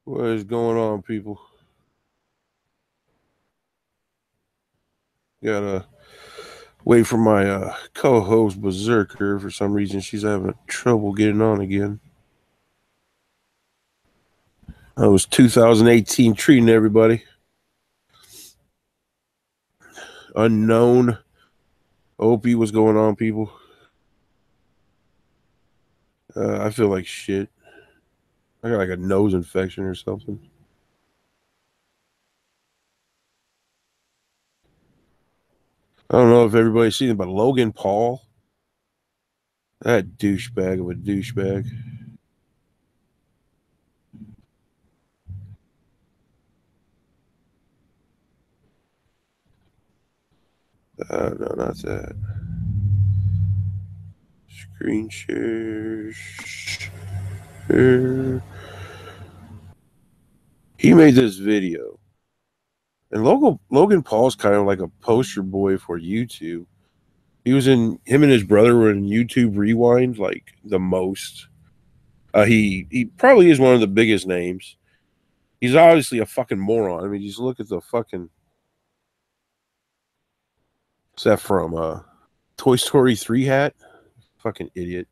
What is going on, people? Gotta wait for my co-host Berserker. For some reason, she's having trouble getting on again. I was 2018 treating everybody. Unknown. Opie, what's going on, people? I feel like shit. I got like a nose infection or something. I don't know if everybody's seen it, but Logan Paul, that douchebag of a douchebag. No, not that. Screen shares. He made this video. And Logan Paul's kind of like a poster boy for YouTube. He was in him and his brother were in YouTube Rewind like the most. He probably is one of the biggest names. He's obviously a fucking moron. I mean, just look at the fucking set from Toy Story 3 hat. Fucking idiot.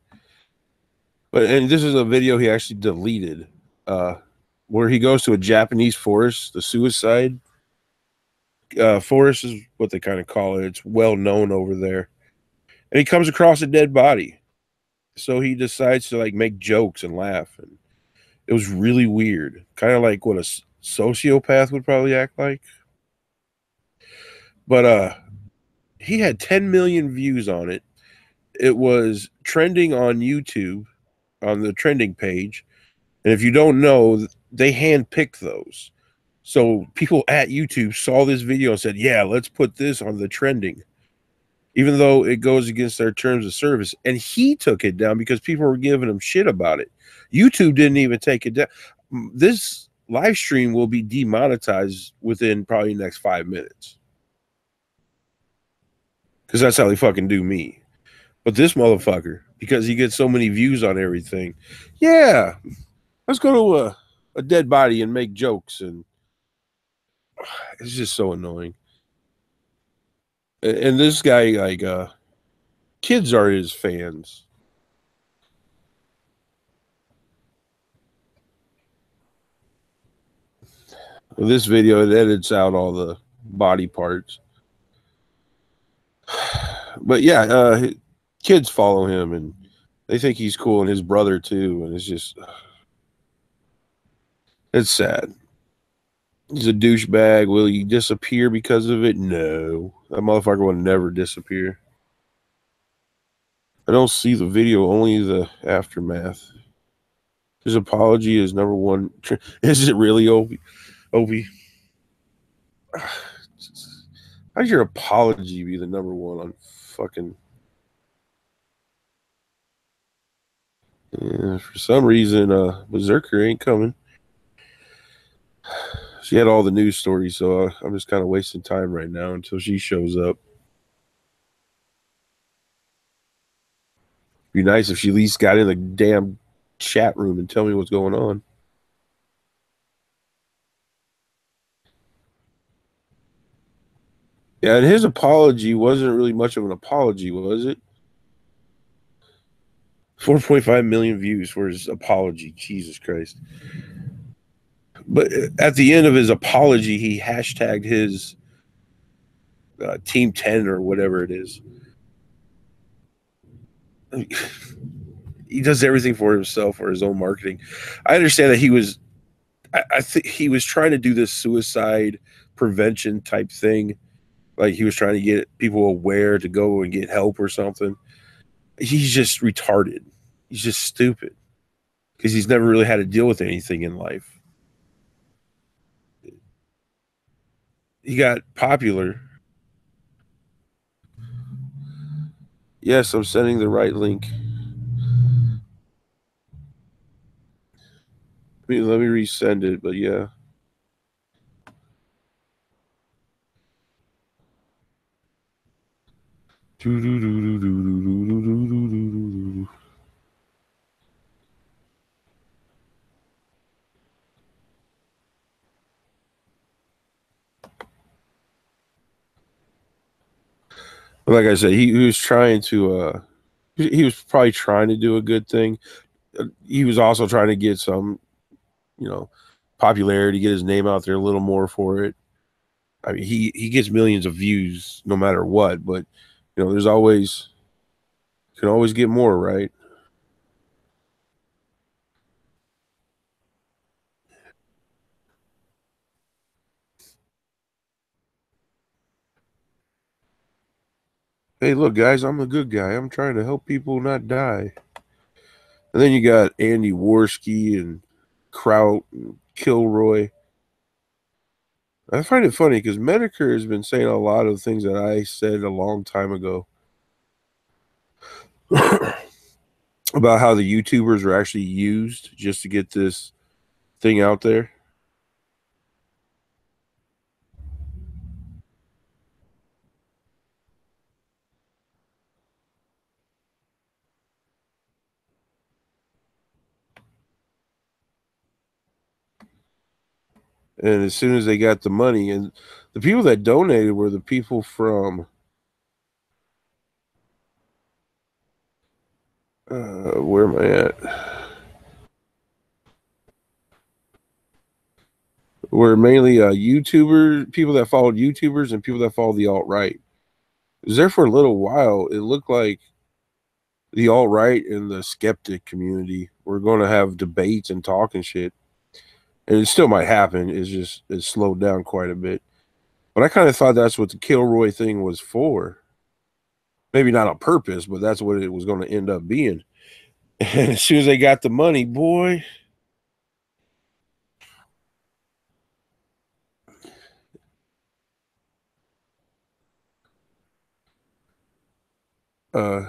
And this is a video he actually deleted. Where he goes to a Japanese forest, the suicide forest is what they kind of call it. It's well known over there. And he comes across a dead body. So he decides to like make jokes and laugh, and it was really weird, kind of like what a sociopath would probably act like. But he had 10 million views on it. It was trending on YouTube on the trending page, and if you don't know, they handpick those. So people at YouTube saw this video and said, "Yeah, let's put this on the trending." Even though it goes against their terms of service. And he took it down because people were giving him shit about it. YouTube didn't even take it down. This live stream will be demonetized within probably the next 5 minutes. Because that's how they fucking do me. But this motherfucker, because he gets so many views on everything, yeah, let's go to a dead body and make jokes. And it's just so annoying. And this guy, like, kids are his fans. This video, it edits out all the body parts. But yeah, kids follow him and they think he's cool, and his brother too. And it's just, it's sad. He's a douchebag. Will he disappear because of it? No. That motherfucker will never disappear. I don't see the video, only the aftermath. His apology is number one. Is it really, Opie? Opie? How's your apology be the number one on fucking... Yeah, for some reason, Berserker ain't coming. She had all the news stories, so I'm just kind of wasting time right now until she shows up. Be nice if she at least got in the damn chat room and tell me what's going on. Yeah, and his apology wasn't really much of an apology, was it? 4.5 million views for his apology. Jesus Christ. But at the end of his apology, he hashtagged his Team 10 or whatever it is. He does everything for himself or his own marketing. I understand that he was, I think he was trying to do this suicide prevention type thing. Like he was trying to get people aware to go and get help or something. He's just retarded. He's just stupid because he's never really had to deal with anything in life. He got popular. Yes, I'm sending the right link. Let me resend it, but yeah. Like I said, he was trying to he was probably trying to do a good thing. He was also trying to get some, you know, popularity, get his name out there a little more for it. I mean, he gets millions of views no matter what, but there's always can always get more, right? Hey, look, guys, I'm a good guy. I'm trying to help people not die. And then you got Andywarski and Kraut and Kilroy. I find it funny because Medicare has been saying a lot of things that I said a long time ago about how the YouTubers are actually used just to get this thing out there. And as soon as they got the money, and the people that donated were the people from where am I at? Were mainly YouTubers, people that followed YouTubers, and people that followed the alt right. It was there for a little while. It looked like the alt right and the skeptic community were going to have debates and talk and shit, and it still might happen. It's slowed down quite a bit. But I kind of thought that's what the Kilroy thing was for. Maybe not on purpose, but that's what it was going to end up being. And as soon as they got the money, boy, uh,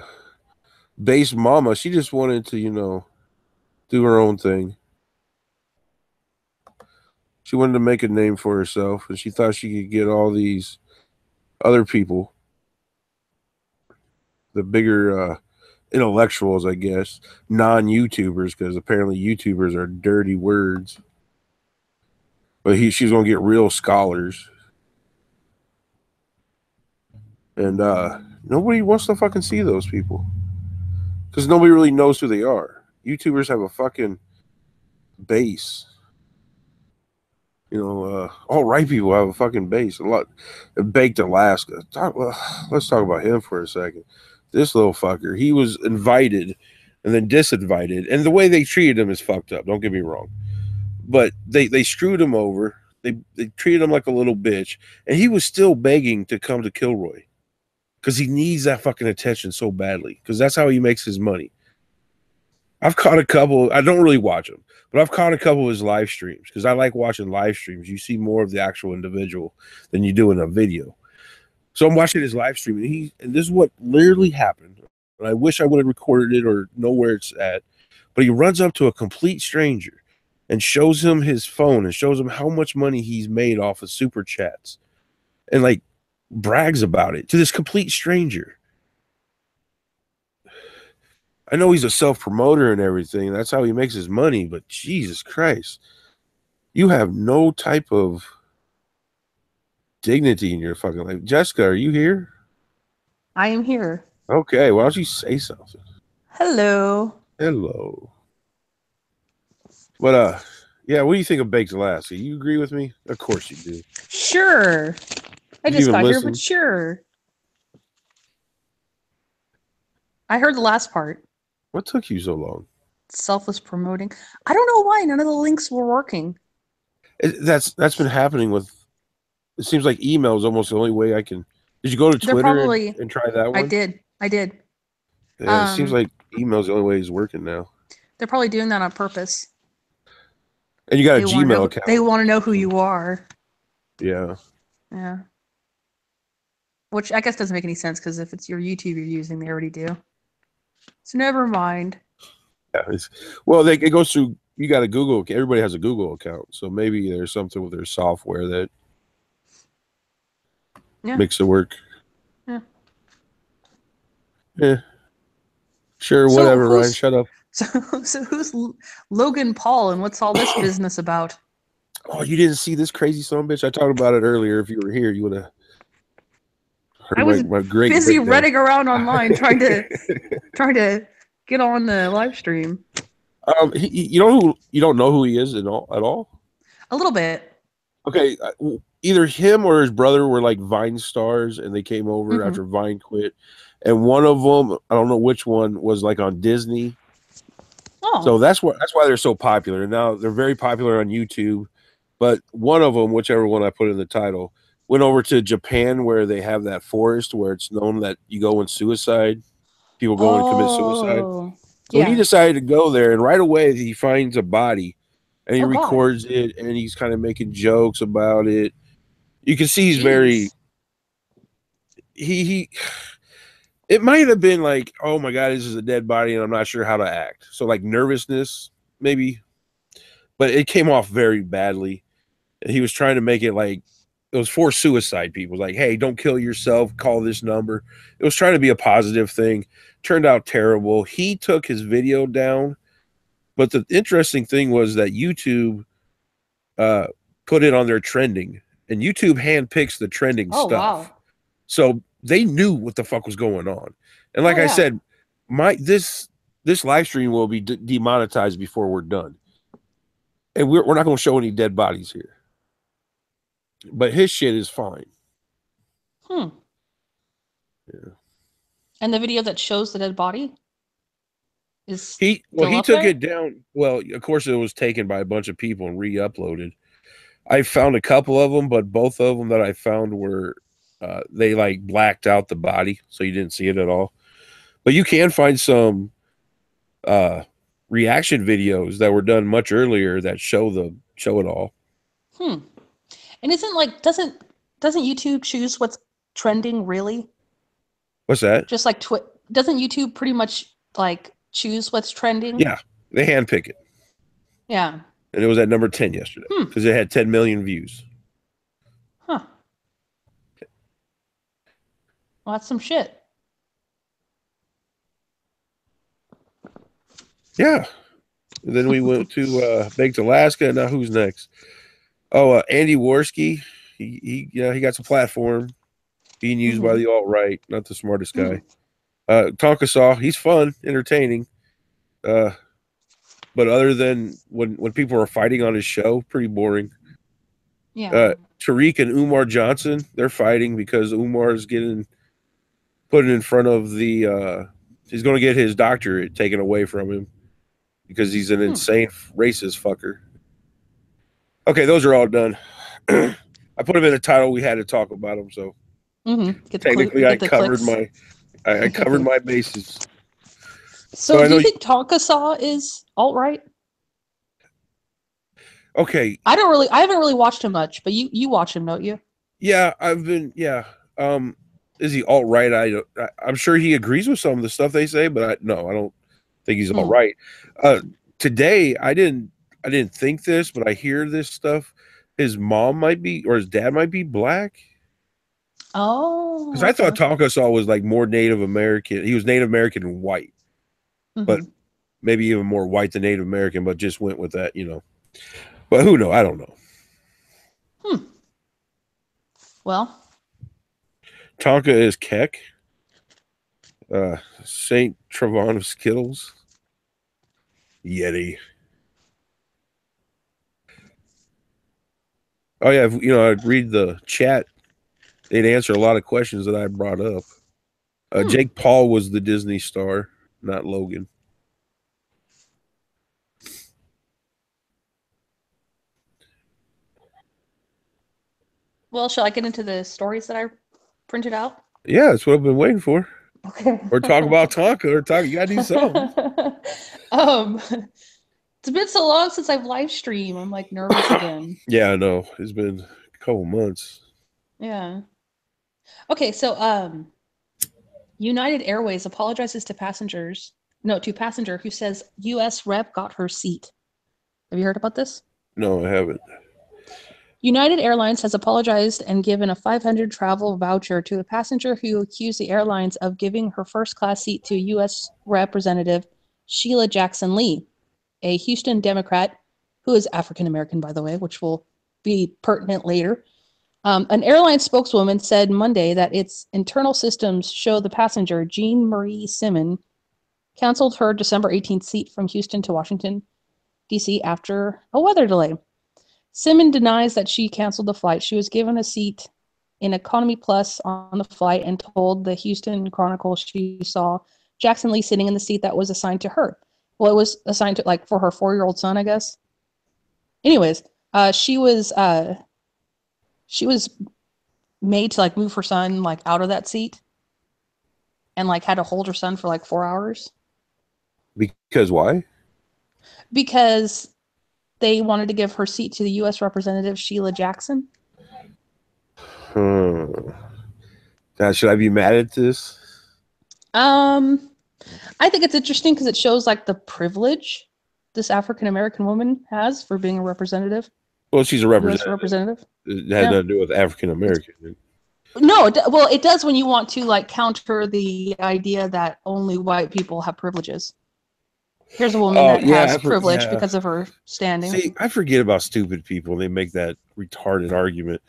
base mama, she just wanted to, do her own thing. She wanted to make a name for herself, and she thought she could get all these other people, the bigger intellectuals, I guess, non YouTubers, because apparently YouTubers are dirty words. But she's gonna get real scholars, and nobody wants to fucking see those people because nobody really knows who they are. YouTubers have a fucking base. All right people have a fucking base. A lot. Baked Alaska. Let's talk about him for a second. This little fucker. He was invited and then disinvited, and the way they treated him is fucked up. Don't get me wrong, but they screwed him over. They treated him like a little bitch, and he was still begging to come to Kilroy because he needs that fucking attention so badly. Because that's how he makes his money. I've caught a couple. I don't really watch them, but I've caught a couple of his live streams because I like watching live streams. You see more of the actual individual than you do in a video. So I'm watching his live stream, and this is what literally happened. And I wish I would have recorded it or know where it's at. But he runs up to a complete stranger and shows him his phone and shows him how much money he's made off of super chats, and like brags about it to this complete stranger. I know he's a self promoter and everything. That's how he makes his money. But Jesus Christ, you have no type of dignity in your fucking life. Jessica, are you here? I am here. Okay, why don't you say something? Hello. Hello. But yeah, what do you think of Baked Alaska? You agree with me? Of course you do. Sure. I Did you just even got here, but listen? sure. I heard the last part. What took you so long? Selfless promoting. I don't know why none of the links were working. That's been happening with. It seems like email is almost the only way I can. Did you go to They're Twitter probably. and try that I one? did. I did. Yeah, it seems like email is the only way it's working now. They're probably doing that on purpose. And you got a They want to Gmail know. They account. want to know who you are. Yeah. Yeah. Which I guess doesn't make any sense because if it's your YouTube you're using, they already do. So never mind. Yeah. Well, it goes through. You got a Google. Everybody has a Google account, so maybe there's something with their software that Yeah. makes it work. Yeah. Yeah. Sure. So Whatever. Ryan, who's shut up. so who's Logan Paul and what's all this business about? Oh, you didn't see this crazy son of a bitch? I talked about it earlier. If you were here, you would have. Heard I was my great busy breakdown. running around online trying to get on the live stream. You don't know who he is at all. A little bit. Okay, either him or his brother were like Vine stars, and they came over Mm-hmm. after Vine quit. And one of them, I don't know which one, was like on Disney. So Oh. that's why they're so popular. Now they're very popular on YouTube. But one of them, whichever one I put in the title, went over to Japan where they have that forest where it's known that you go and suicide. People go and commit suicide. Oh. So he Yeah. decided to go there, and right away he finds a body, and he Oh God. records it, and he's kind of making jokes about it. You can see he's very Jeez. he. It might have been like, oh my god, this is a dead body, and I'm not sure how to act. So like nervousness, maybe, but it came off very badly. He was trying to make it like it was for suicide people. Like, hey, don't kill yourself. Call this number. It was trying to be a positive thing. Turned out terrible. He took his video down. But the interesting thing was that YouTube uh, put it on their trending, and YouTube handpicks the trending Oh stuff. wow. So they knew what the fuck was going on. And like Oh I yeah. said, this live stream will be demonetized before we're done, and we're not going to show any dead bodies here. But his shit is fine. Hmm. Yeah. And the video that shows the dead body is He still up took there? it down. Well, of course, it was taken by a bunch of people and re-uploaded. I found a couple of them, but both of them that I found were they like blacked out the body, so you didn't see it at all. But you can find some uh, reaction videos that were done much earlier that show it all. Hmm. And isn't like doesn't YouTube choose what's trending really? What's that? Just like doesn't YouTube pretty much like choose what's trending? Yeah, they handpick it, Yeah. and it was at number 10 yesterday Hmm. because it had 10 million views. Huh. Well, that's some shit. Yeah. And then we went to Baked Alaska. Now who's next? Oh, Andywarski. He got some platform being used by Mm-hmm. the alt right, not the smartest Hmm. guy. Tonkasaw, he's fun, entertaining. Uh, but other than when people are fighting on his show, pretty boring. Yeah. Tariq and Umar Johnson, they're fighting because Umar is getting put in front of the. He's going to get his doctorate taken away from him because he's an insane racist fucker. Okay, those are all done. I put them in the title. We had to talk about them, so technically I covered clicks. I covered my bases. So I do know you think tonkasaw is alt right? Okay. I haven't really watched him much, but you watch him, don't you? Yeah, is he alt right? I'm sure he agrees with some of the stuff they say, but I don't think he's alt right. Today I didn't think this, but I hear this stuff. His mom might be, or his dad might be black. Oh, because I thought Tonkasaw was like more Native American. He was Native American and white, but maybe even more white than Native American. But just went with that, But who knows? I don't know. Well, Tonka is Keck. Saint Travon of Skittles. Yeti. Oh yeah, I'd read the chat. They'd answer a lot of questions that I brought up. Jake Paul was the Disney star, not Logan. Well, shall I get into the stories that I printed out? Yeah, that's what I've been waiting for. Okay. Or talk about Tonka, or talk. You gotta do something. It's been so long since I've live streamed. I'm like nervous again. Yeah, I know. It's been a couple months. Yeah. Okay, so United Airways apologizes to passenger who says U.S. rep got her seat. Have you heard about this? No, I haven't. United Airlines has apologized and given a $500 travel voucher to a passenger who accused the airlines of giving her first-class seat to U.S. Representative Sheila Jackson Lee, a Houston Democrat who is African American, by the way, which will be pertinent later. An airline spokeswoman said Monday that its internal systems show the passenger, Jean Marie Simon, canceled her December 18th seat from Houston to Washington, D.C. after a weather delay. Simon denies that she canceled the flight. She was given a seat in Economy Plus on the flight and told the Houston Chronicle she saw Jackson Lee sitting in the seat that was assigned to her. Well, it was assigned to, like, for her 4-year-old son, I guess. Anyways, she was made to, like, move her son, like, out of that seat and, like, had to hold her son for like 4 hours. Because why? Because they wanted to give her seat to the U.S. Representative Sheila Jackson. Now, should I be mad at this? I think it's interesting because it shows, like, the privilege this African American woman has for being a representative. Well, she's a US representative. It has nothing to do with African American. No, well, it does when you want to, like, counter the idea that only white people have privileges. Here's a woman that has privilege because of her standing. See, I forget about stupid people. They make that retarded argument.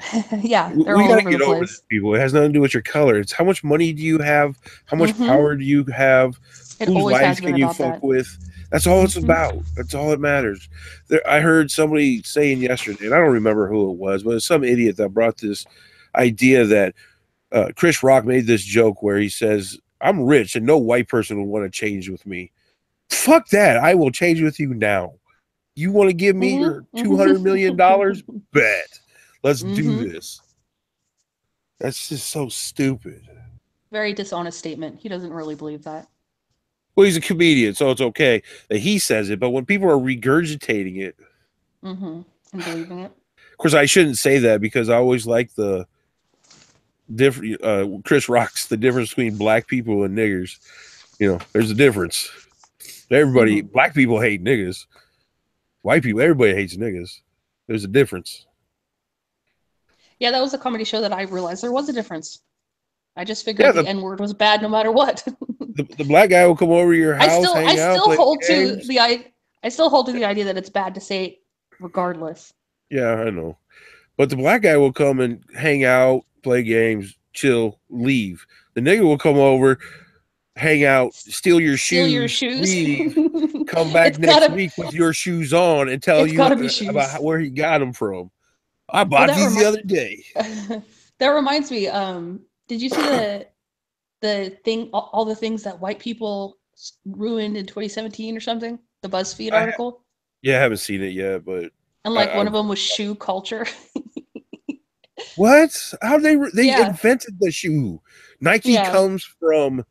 Yeah, they're we all gotta over get the over place. this, people. It has nothing to do with your color. It's how much money do you have? How much power do you have? It Whose always lives has been can you about fuck that. with? That's all it's about. That's all that matters. I heard somebody saying yesterday, and I don't remember who it was, but it's some idiot that brought this idea that Chris Rock made this joke where he says, "I'm rich and no white person will want to change with me." Fuck that. I will change with you now. You want to give me your $200 million? Bet. Let's do this. That's just so stupid. Very dishonest statement. He doesn't really believe that. Well, he's a comedian, so it's okay that he says it. But when people are regurgitating it, and believing it. Of course, I shouldn't say that because I always like the different. Chris Rock's the difference between black people and niggers. You know, there's a difference. Everybody, black people hate niggas. White people, everybody hates niggas. There's a difference. Yeah, that was a comedy show that I realized there was a difference. I just figured the N-word was bad no matter what. the black guy will come over to your house, I still hold to the idea that it's bad to say it regardless. Yeah, I know. But the black guy will come and hang out, play games, chill, leave. The nigga will come over, hang out, steal your shoes, leave, come back next week with your shoes on and tell you about where he got them from. I bought these the other day. That reminds me, did you see the thing, all the things that white people ruined in 2017 or something? The BuzzFeed article? I haven't seen it yet, but... And, like, one of them was shoe culture. What? How they invented the shoe? Nike comes from,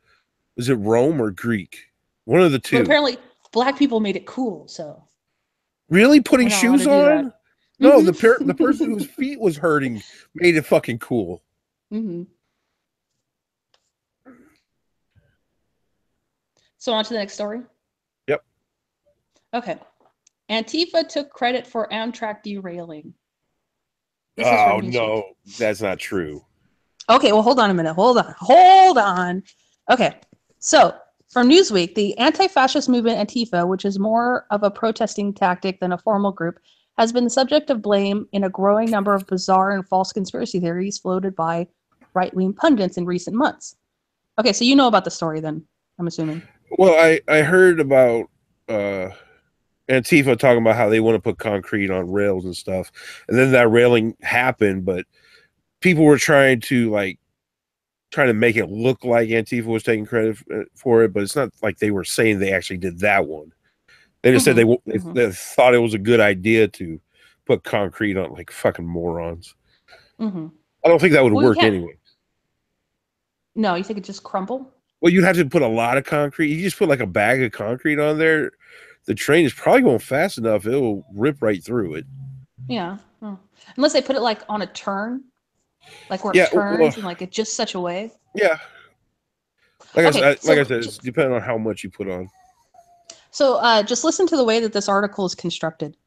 is it Rome or Greek? One of the two. But apparently, black people made it cool, so... Really? Putting shoes on? No, the person whose feet was hurting made it fucking cool. So on to the next story? Yep. Okay. Antifa took credit for Amtrak derailing. Oh, no. That's not true. Okay, well, hold on a minute. Hold on. Okay. So, from Newsweek, the anti-fascist movement Antifa, which is more of a protesting tactic than a formal group, has been the subject of blame in a growing number of bizarre and false conspiracy theories floated by right-wing pundits in recent months. Okay, so you know about the story then, I'm assuming. Well, I heard about Antifa talking about how they want to put concrete on rails and stuff. And then that railing happened, but people were trying to make it look like Antifa was taking credit for it, but it's not like they were saying they actually did that one. They just said they thought it was a good idea to put concrete on, like fucking morons. I don't think that would work anyway. No, you think it just crumble? Well, you'd have to put a lot of concrete. You just put like a bag of concrete on there. The train is probably going fast enough; it will rip right through it. Yeah, unless they put it like on a turn, like where it turns in like it's just such a way. Yeah, like I said, it's depending on how much you put on. So just listen to the way that this article is constructed.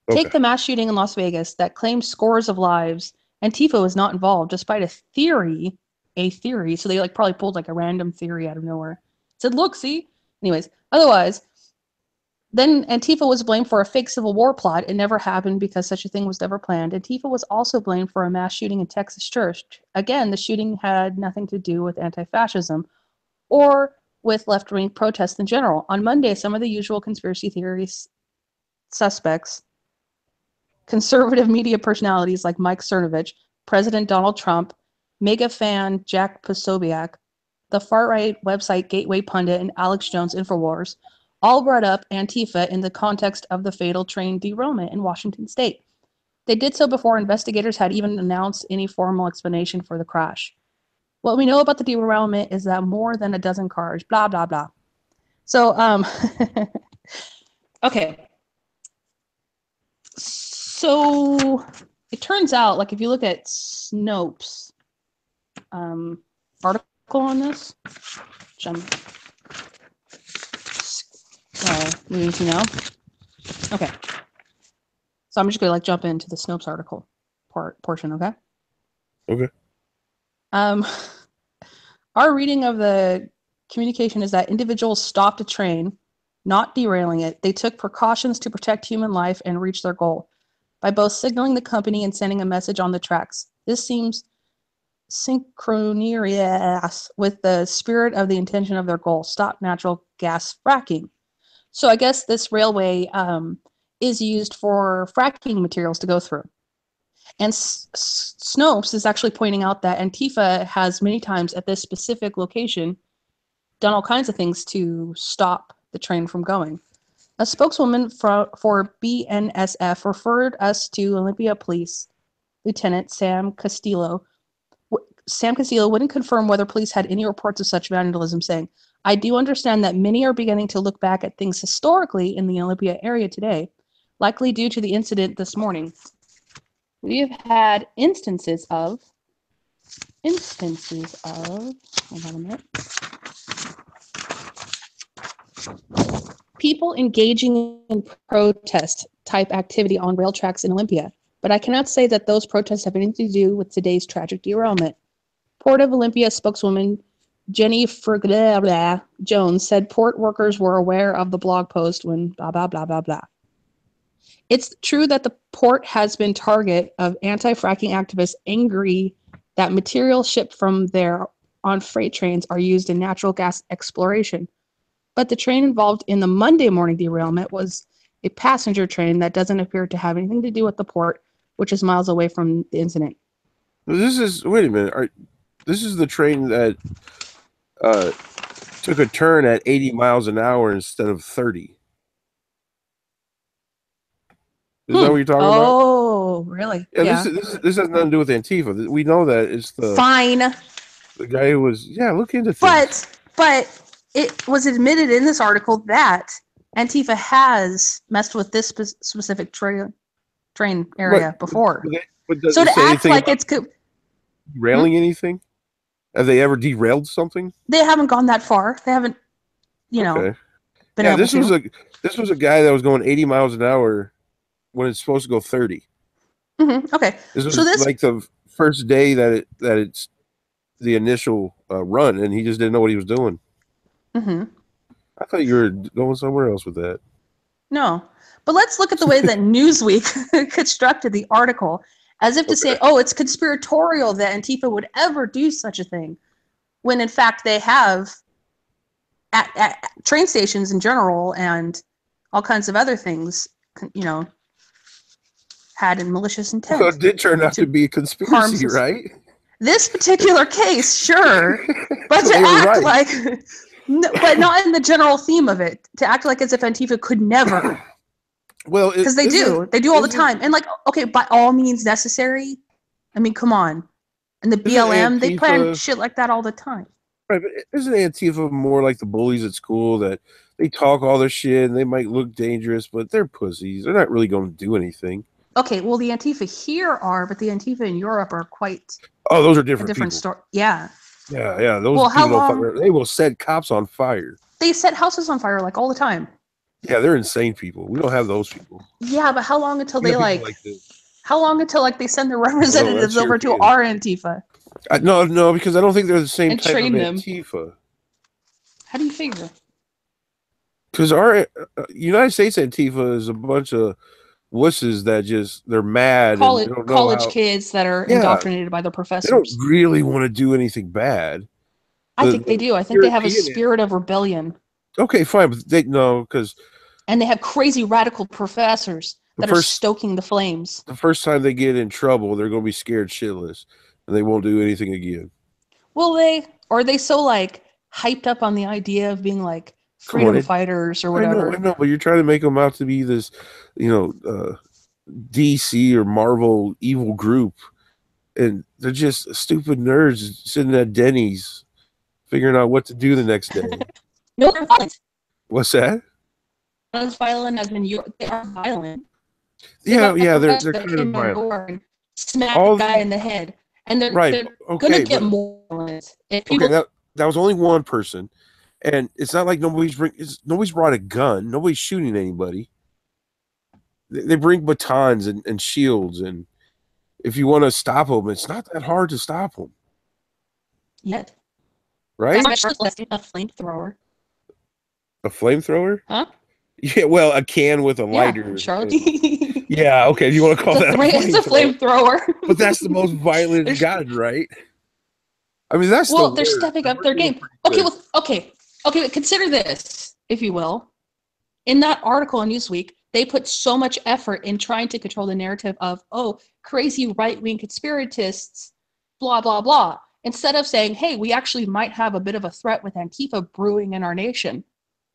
Okay. Take the mass shooting in Las Vegas that claimed scores of lives. Antifa was not involved, despite a theory. So they probably pulled like a random theory out of nowhere. Said, look, see? Anyways, otherwise, Then Antifa was blamed for a fake civil war plot. It never happened because such a thing was never planned. Antifa was also blamed for a mass shooting in Texas church. Again, the shooting had nothing to do with anti-fascism or with left-wing protests in general. On Monday, some of the usual conspiracy theories suspects, conservative media personalities like Mike Cernovich, President Donald Trump, mega fan Jack Posobiec, the far-right website Gateway Pundit, and Alex Jones Infowars all brought up Antifa in the context of the fatal train derailment in Washington state. They did so before investigators had even announced any formal explanation for the crash. What we know about the derailment is that more than a dozen cars, blah, blah, blah. So, okay. So it turns out, like, if you look at Snopes' article on this, which I'm moving to now. Okay. So I'm just going to, like, jump into the Snopes article portion, okay? Okay. Our reading of the communication is that individuals stopped a train, not derailing it. They took precautions to protect human life and reach their goal by both signaling the company and sending a message on the tracks. This seems synchronous with the spirit of the intention of their goal, stop natural gas fracking. So I guess this railway is used for fracking materials to go through. And Snopes is actually pointing out that Antifa has many times at this specific location done all kinds of things to stop the train from going. A spokeswoman for BNSF referred us to Olympia Police Lieutenant Sam Castillo. Sam Castillo wouldn't confirm whether police had any reports of such vandalism, saying, I do understand that many are beginning to look back at things historically in the Olympia area today, likely due to the incident this morning. We have had instances of, hold on a minute, people engaging in protest type activity on rail tracks in Olympia, but I cannot say that those protests have anything to do with today's tragic derailment. Port of Olympia spokeswoman Jenny Frigla Jones said port workers were aware of the blog post when blah, blah, blah, blah, blah. It's true that the port has been target of anti-fracking activists angry that material shipped from there on freight trains are used in natural gas exploration. But the train involved in the Monday morning derailment was a passenger train that doesn't appear to have anything to do with the port, which is miles away from the incident. Wait a minute. This is the train that took a turn at 80 miles an hour instead of 30. Is that what you're talking about? Oh, really? Yeah. This has nothing to do with Antifa. We know that it's the guy who was look into things. But it was admitted in this article that Antifa has messed with this specific train area before. So to act like it's derailing anything? Have they ever derailed something? They haven't gone that far. They haven't, been able to. This was a guy that was going 80 miles an hour when it's supposed to go 30. Mm-hmm. Okay. This was like the first day that it's the initial run, and he just didn't know what he was doing. Mm-hmm. I thought you were going somewhere else with that. No. But let's look at the way that Newsweek constructed the article as if to say, oh, it's conspiratorial that Antifa would ever do such a thing, when in fact they have at train stations in general and all kinds of other things, had a malicious intent. So it did turn out to be a conspiracy, right? This particular case, sure, but to act like, but not in the general theme of it, to act like as if Antifa could never. Well, because they do all the time, and okay, by all means necessary. I mean, come on, and the BLM, they plan shit like that all the time. Right, but isn't Antifa more like the bullies at school that they talk all their shit and they might look dangerous, but they're pussies. They're not really going to do anything. Okay, well, the Antifa here are, but the Antifa in Europe are quite. Oh, those are different story. Yeah. Yeah. Those people they will set cops on fire. They set houses on fire all the time. Yeah, they're insane people. We don't have those people. Yeah, but how long until they how long until they send their representatives over to our Antifa? No, because I don't think they're the same and type train of them. Antifa. How do you figure? Because our United States Antifa is a bunch of wusses that they're mad and they don't know College how. kids that are Yeah, indoctrinated by their they don't professors. really want to do anything bad. I think they do. I think they have a European. spirit of rebellion. Okay, fine, but they no, because And they have crazy radical professors the that are first stoking the flames. the first time they get in trouble, they're going to be scared shitless, and they won't do anything again. Will they? Or are they so like hyped up on the idea of being like Come on, freedom fighters or I whatever? know, but you're trying to make them out to be this, you know, DC or Marvel evil group, and they're just stupid nerds sitting at Denny's figuring out what to do the next day. No, they're violent. What's that? Not as violent as in Europe. They are violent. They Yeah, got a yeah, professor they're that kind of came on violent. door and smacked a All guy in the head. And right, they're gonna okay, get but more violent. If okay, people that was only one person, and it's not like nobody's brought a gun, nobody's shooting anybody. They bring batons and shields, and if you want to stop them, it's not that hard to stop them, yet. right? A flamethrower. A flamethrower? Huh? Yeah, well, a can with a Yeah, lighter. Charlotte. Yeah, okay, if you want to call that a It's a flamethrower. but that's the most violent it's gotten, right? I mean, that's the Well, they're worst. stepping The up worst their was game. pretty Okay, good. well, okay. But consider this, if you will. In that article in Newsweek, they put so much effort in trying to control the narrative of, oh, crazy right-wing conspiracists, blah blah blah, instead of saying, hey, we actually might have a bit of a threat with Antifa brewing in our nation.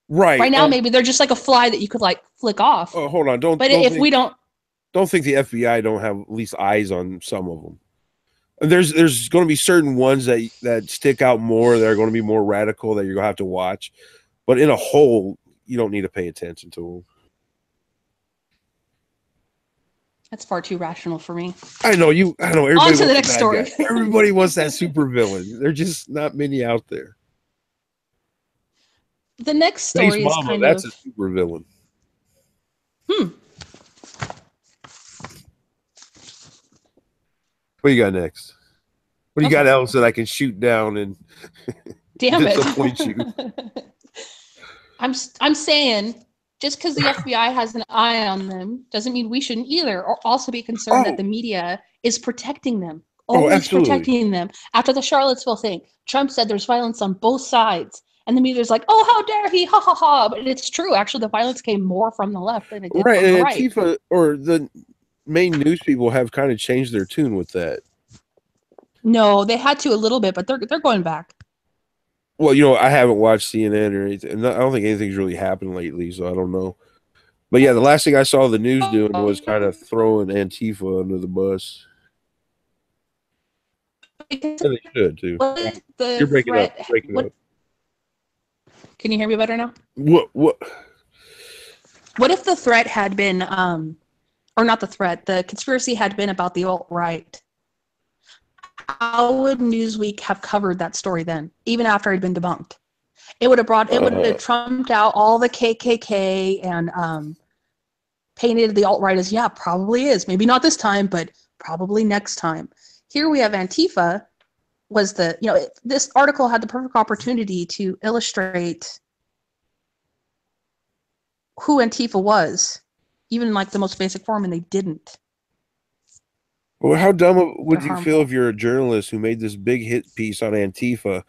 Right. Right now, maybe they're just like a fly that you could like flick off. Oh, hold on. But if we don't, Don't think the FBI don't have at least eyes on some of them. There's going to be certain ones that stick out more. That are going to be more radical that you're going to have to watch. But in a whole, you don't need to pay attention to them. that's far too rational for me. I know you. I know everybody On to the wants next a bad story. guy. Everybody wants that super villain. There's just not many out there. The next Space story is Mama, kind that's of a super villain. What you got next? What do you got else that I can shoot down and damn disappoint you? I'm saying just because the FBI has an eye on them doesn't mean we shouldn't either, or also be concerned that the media is protecting them, always protecting them. After the Charlottesville thing, Trump said there's violence on both sides. And the media's like, oh, how dare he, ha, ha, ha. But it's true. Actually, the violence came more from the left than it did from the right. Antifa, or the main news people have kind of changed their tune with that. No, they had to a little bit, but they're going back. Well, you know, I haven't watched CNN or anything. And I don't think anything's really happened lately, so I don't know. But yeah, the last thing I saw the news doing was kind of throwing Antifa under the bus. Yeah, they should too. You're breaking up. Can you hear me better now? What? What if the threat had been, or not the threat, the conspiracy had been about the alt-right? How would Newsweek have covered that story then, even after it had been debunked? It would have trumped out all the KKK and painted the alt-right as, yeah, probably is. Maybe not this time, but probably next time. Here we have Antifa was this article had the perfect opportunity to illustrate who Antifa was, even in like the most basic form, and they didn't. Well, how dumb would you feel if you're a journalist who made this big hit piece on Antifa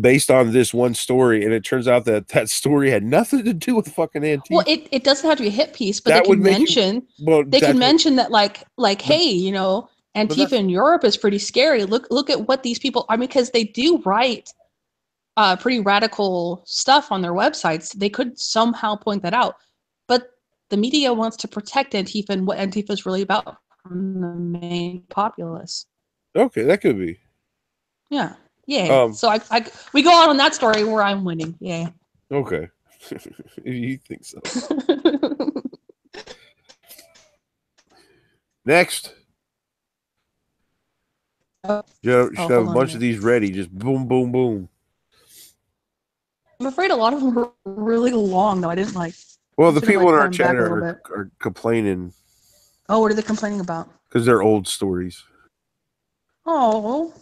based on this one story, and it turns out that story had nothing to do with fucking Antifa? Well, it doesn't have to be a hit piece, but they can mention that like hey, you know, Antifa in Europe is pretty scary. Look at what these people. I mean, because they do write pretty radical stuff on their websites. They could somehow point that out, but the media wants to protect Antifa and what Antifa is really about from the main populace. Okay, that could be. Yeah. Yeah. So we go on that story where I'm winning. Yeah. Okay. You think so? Next. You should have a bunch of these ready. Just boom, boom, boom. I'm afraid a lot of them were really long, though. I didn't like. Well, the people in our chat are complaining. Oh, what are they complaining about? Because they're old stories. Oh.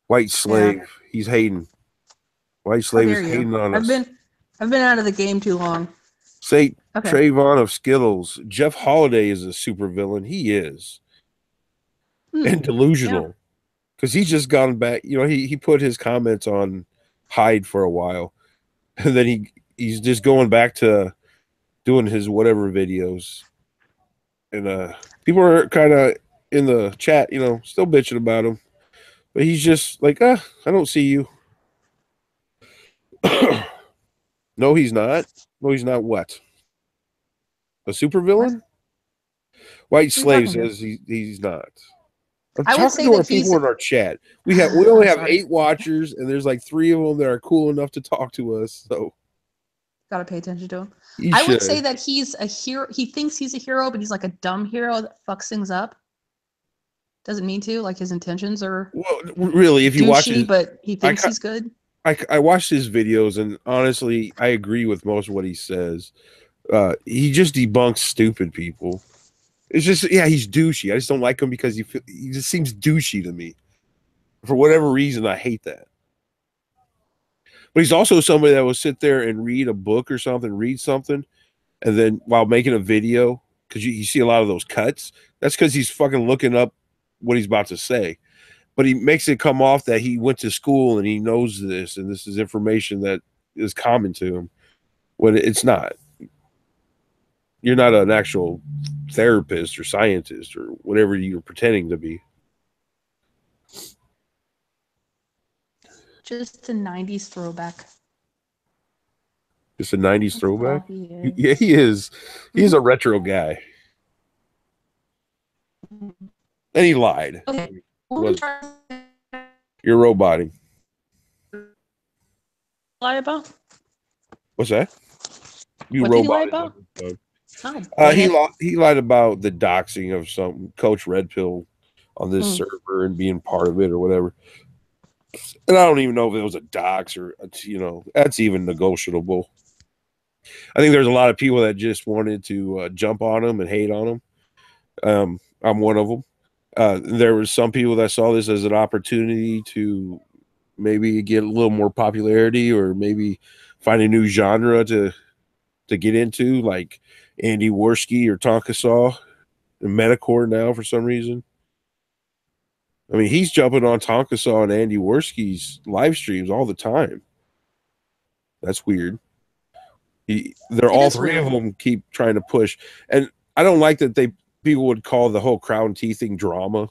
White slave. Yeah. He's hating. White slave is hating on us. I've been out of the game too long. Say Okay. Trayvon of Skittles. Jeff Holiday is a supervillain. He is. And delusional. Because he's just gone back. You know, he put his comments on Hyde for a while. And then he's just going back to doing his whatever videos. And people are kind of in the chat, you know, still bitching about him. But he's just like, I don't see you. No, he's not. No, he's not what? A supervillain? White Slave says he's not. I'm talking to our people in our chat. We only have 8 watchers, and there's like 3 of them that are cool enough to talk to us. So gotta pay attention to him. I would say that he's a hero. He thinks he's a hero, but he's like a dumb hero that fucks things up. Doesn't mean to. Like his intentions are really, if you watch it, but he thinks he's good. I watched his videos, and honestly, I agree with most of what he says. He just debunks stupid people. It's just, he's douchey. I just don't like him because he just seems douchey to me. For whatever reason, I hate that. But he's also somebody that will sit there and read a book or something, and then while making a video, because you see a lot of those cuts, that's because he's fucking looking up what he's about to say. But he makes it come off that he went to school and he knows this, and this is information that is common to him, when it's not. You're not an actual therapist or scientist or whatever you're pretending to be. Just a 90s throwback. Just a 90s throwback? Yeah, he is. He's a retro guy. And he lied. Okay. You're roboting. Lie about? What's that? What did he lie about? He lied about the doxing of some Coach Red Pill on this server and being part of it or whatever. And I don't even know if it was a dox or, you know, that's even negotiable. I think there's a lot of people that just wanted to jump on him and hate on him. I'm one of them. There was some people that saw this as an opportunity to maybe get a little more popularity or maybe find a new genre to get into, like Andywarski or tonkasaw and Metacore now for some reason. I mean, he's jumping on tonkasaw and Andywarski's live streams all the time. That's weird. They're all 3 of them keep trying to push, and I don't like that people would call the whole crown teething drama,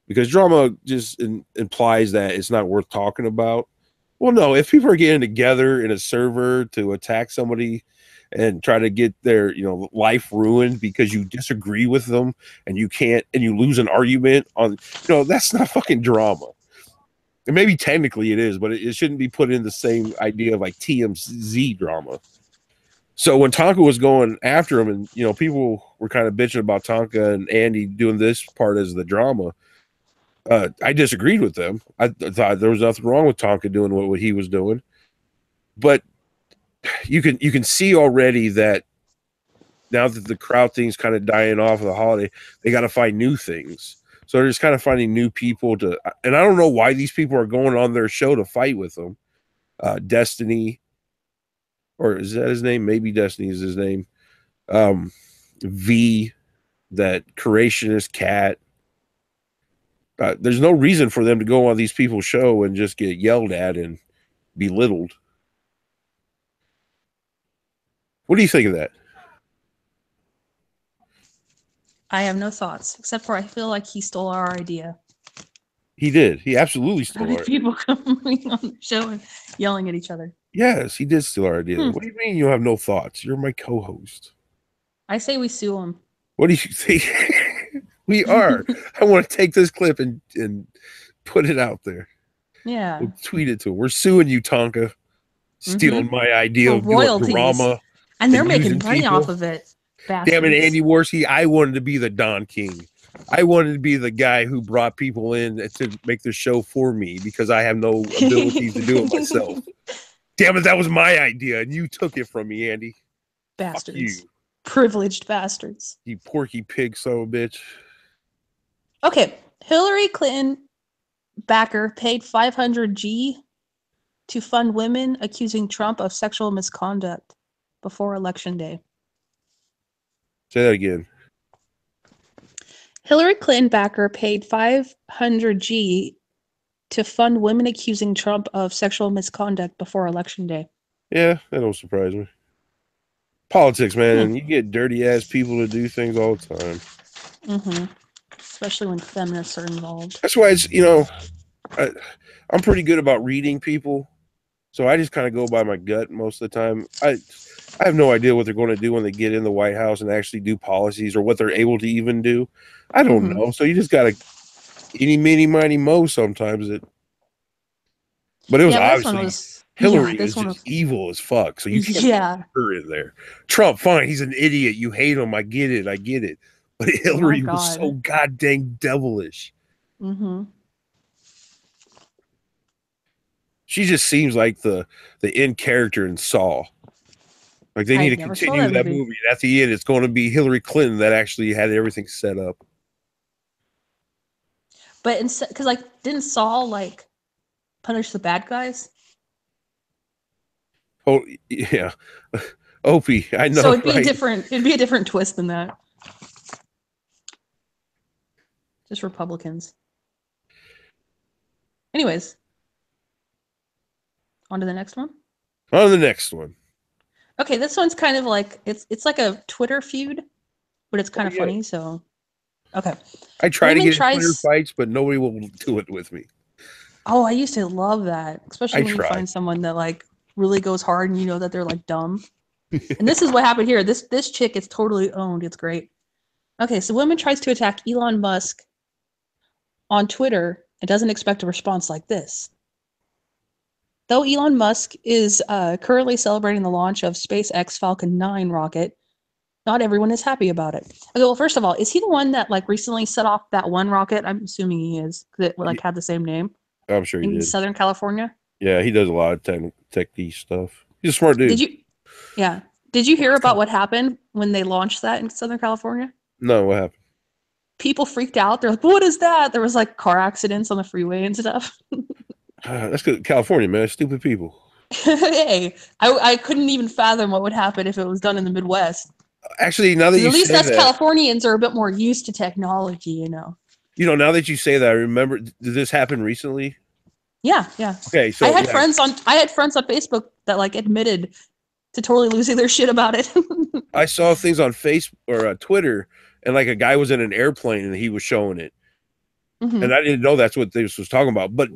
because drama just implies that it's not worth talking about. Well, no, if people are getting together in a server to attack somebody and try to get their, you know, life ruined because you disagree with them and you lose an argument on, you know, that's not fucking drama. And maybe technically it is, but it shouldn't be put in the same idea of like TMZ drama. So when Tonka was going after him, and, you know, people were kind of bitching about Tonka and Andy doing this part as the drama, I disagreed with them. I thought there was nothing wrong with Tonka doing what he was doing, but you can see already that now that the crowd thing's kind of dying off of the holiday, they got to find new things. So they're just kind of finding new people to, and I don't know why these people are going on their show to fight with them. Destiny, or is that his name? Maybe Destiny is his name. V, that creationist cat. There's no reason for them to go on these people's show and just get yelled at and belittled. What do you think of that? I have no thoughts, except for I feel like he stole our idea. He did. He absolutely stole our people coming on the show and yelling at each other. Yes, he did steal our idea. What do you mean you have no thoughts? You're my co-host. I say we sue him. What do you think? We are. I want to take this clip and put it out there. Yeah. We'll tweet it to him. We're suing you, Tonka. Stealing my idea of royalties. Drama. And they're making money off of it. Bastards. Damn it, Andywarski. I wanted to be the Don King. I wanted to be the guy who brought people in to make the show for me because I have no ability to do it myself. Damn it, that was my idea, and you took it from me, Andy. Bastards. You. Privileged bastards. You porky pig son of a bitch. Okay, Hillary Clinton backer paid $500 to fund women accusing Trump of sexual misconduct before Election Day. Say that again. Hillary Clinton backer paid $500G to fund women accusing Trump of sexual misconduct before Election Day. Yeah, that don't surprise me. Politics, man. You get dirty ass people to do things all the time. Mm-hmm. Especially when feminists are involved. That's why it's, I'm pretty good about reading people. So I just kind of go by my gut most of the time. I have no idea what they're going to do when they get in the White House and actually do policies or what they're able to even do. I don't know. So you just got to eeny, meeny, miny, mo sometimes. But it was obviously Hillary is just evil as fuck. So you can't put her in there. Trump, fine. He's an idiot. You hate him. I get it. But Hillary was so goddamn devilish. Mm-hmm. She just seems like the end character in Saw. Like they need to continue that movie. And at the end, it's going to be Hillary Clinton that actually had everything set up. But because didn't Saw punish the bad guys? Oh yeah, Opie. I know. So it'd be a different twist than that. Just Republicans. Anyways. On to the next one? On to the next one. Okay, this one's kind of like it's like a Twitter feud, but it's kind of funny, so okay. I try to get Twitter fights, but nobody will do it with me. Oh, I used to love that. Especially when you find someone that really goes hard and you know that they're dumb. And this is what happened here. This chick is totally owned. It's great. Okay, so woman tries to attack Elon Musk on Twitter and doesn't expect a response like this. Though Elon Musk is currently celebrating the launch of SpaceX Falcon 9 rocket, not everyone is happy about it. Okay, well, first of all, is he the one that recently set off that one rocket? I'm assuming he is, that had the same name. I'm sure he did. In Southern California? Yeah, he does a lot of techie stuff. He's a smart dude. Did you hear about what happened when they launched that in Southern California? No, what happened? People freaked out. They're like, what is that? There was car accidents on the freeway and stuff. That's good. California, man. Stupid people. Hey, I couldn't even fathom what would happen if it was done in the Midwest. Actually, now that you say that, at least us Californians are a bit more used to technology, now that you say that, I remember. Did this happen recently? Yeah. Okay, so I had friends on Facebook that admitted to totally losing their shit about it. I saw things on Facebook or Twitter, and a guy was in an airplane and he was showing it, and I didn't know that's what this was talking about. But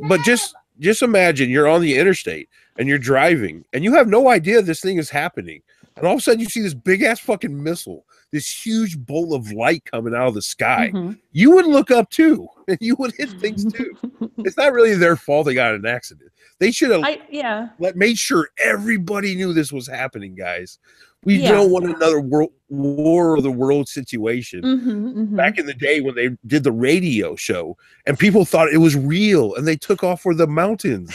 just imagine you're on the interstate and you're driving and you have no idea this thing is happening. And all of a sudden you see this big ass fucking missile, this huge bolt of light coming out of the sky. You would look up too, and you would hit things too. It's not really their fault they got in an accident. They should have made sure everybody knew this was happening, guys. We don't want another war of the world situation. Back in the day when they did the radio show and people thought it was real and they took off for the mountains.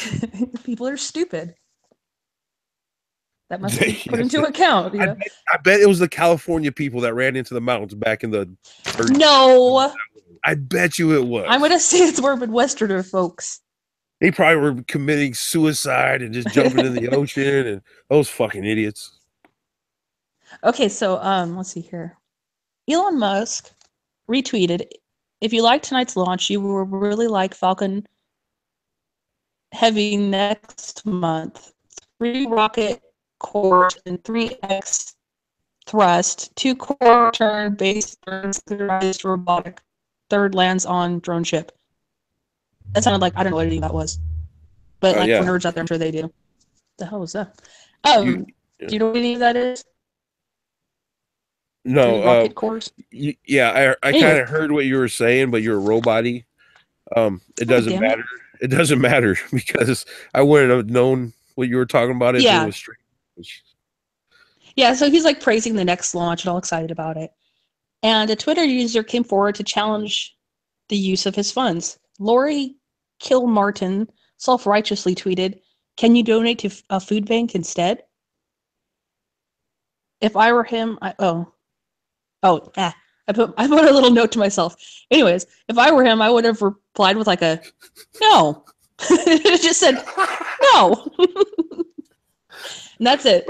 People are stupid. That must be put into account. I bet it was the California people that ran into the mountains back in the 30s. No. I bet you it was. I'm going to say it's more Midwesterner folks. They probably were committing suicide and just jumping in the ocean, and those fucking idiots. Okay, so let's see here. Elon Musk retweeted, if you like tonight's launch, you will really like Falcon Heavy next month. 3 rocket cores and 3x thrust, 2 core turn base synchronized robotic, 3rd lands on drone ship. That sounded like, I don't know what any of that was. But for nerds out there, I'm sure they do. The hell was that? Do you know what any of that is? No. Rocket cores? I kind of heard what you were saying, but you're a robot-y. It doesn't matter. It doesn't matter because I wouldn't have known what you were talking about if it was straight. Yeah, so he's praising the next launch and all excited about it. And a Twitter user came forward to challenge the use of his funds. Lori Kilmartin self-righteously tweeted, "Can you donate to a food bank instead?" If I were him, I put a little note to myself. Anyways, if I were him, I would have replied with a no. It just said no. And that's it.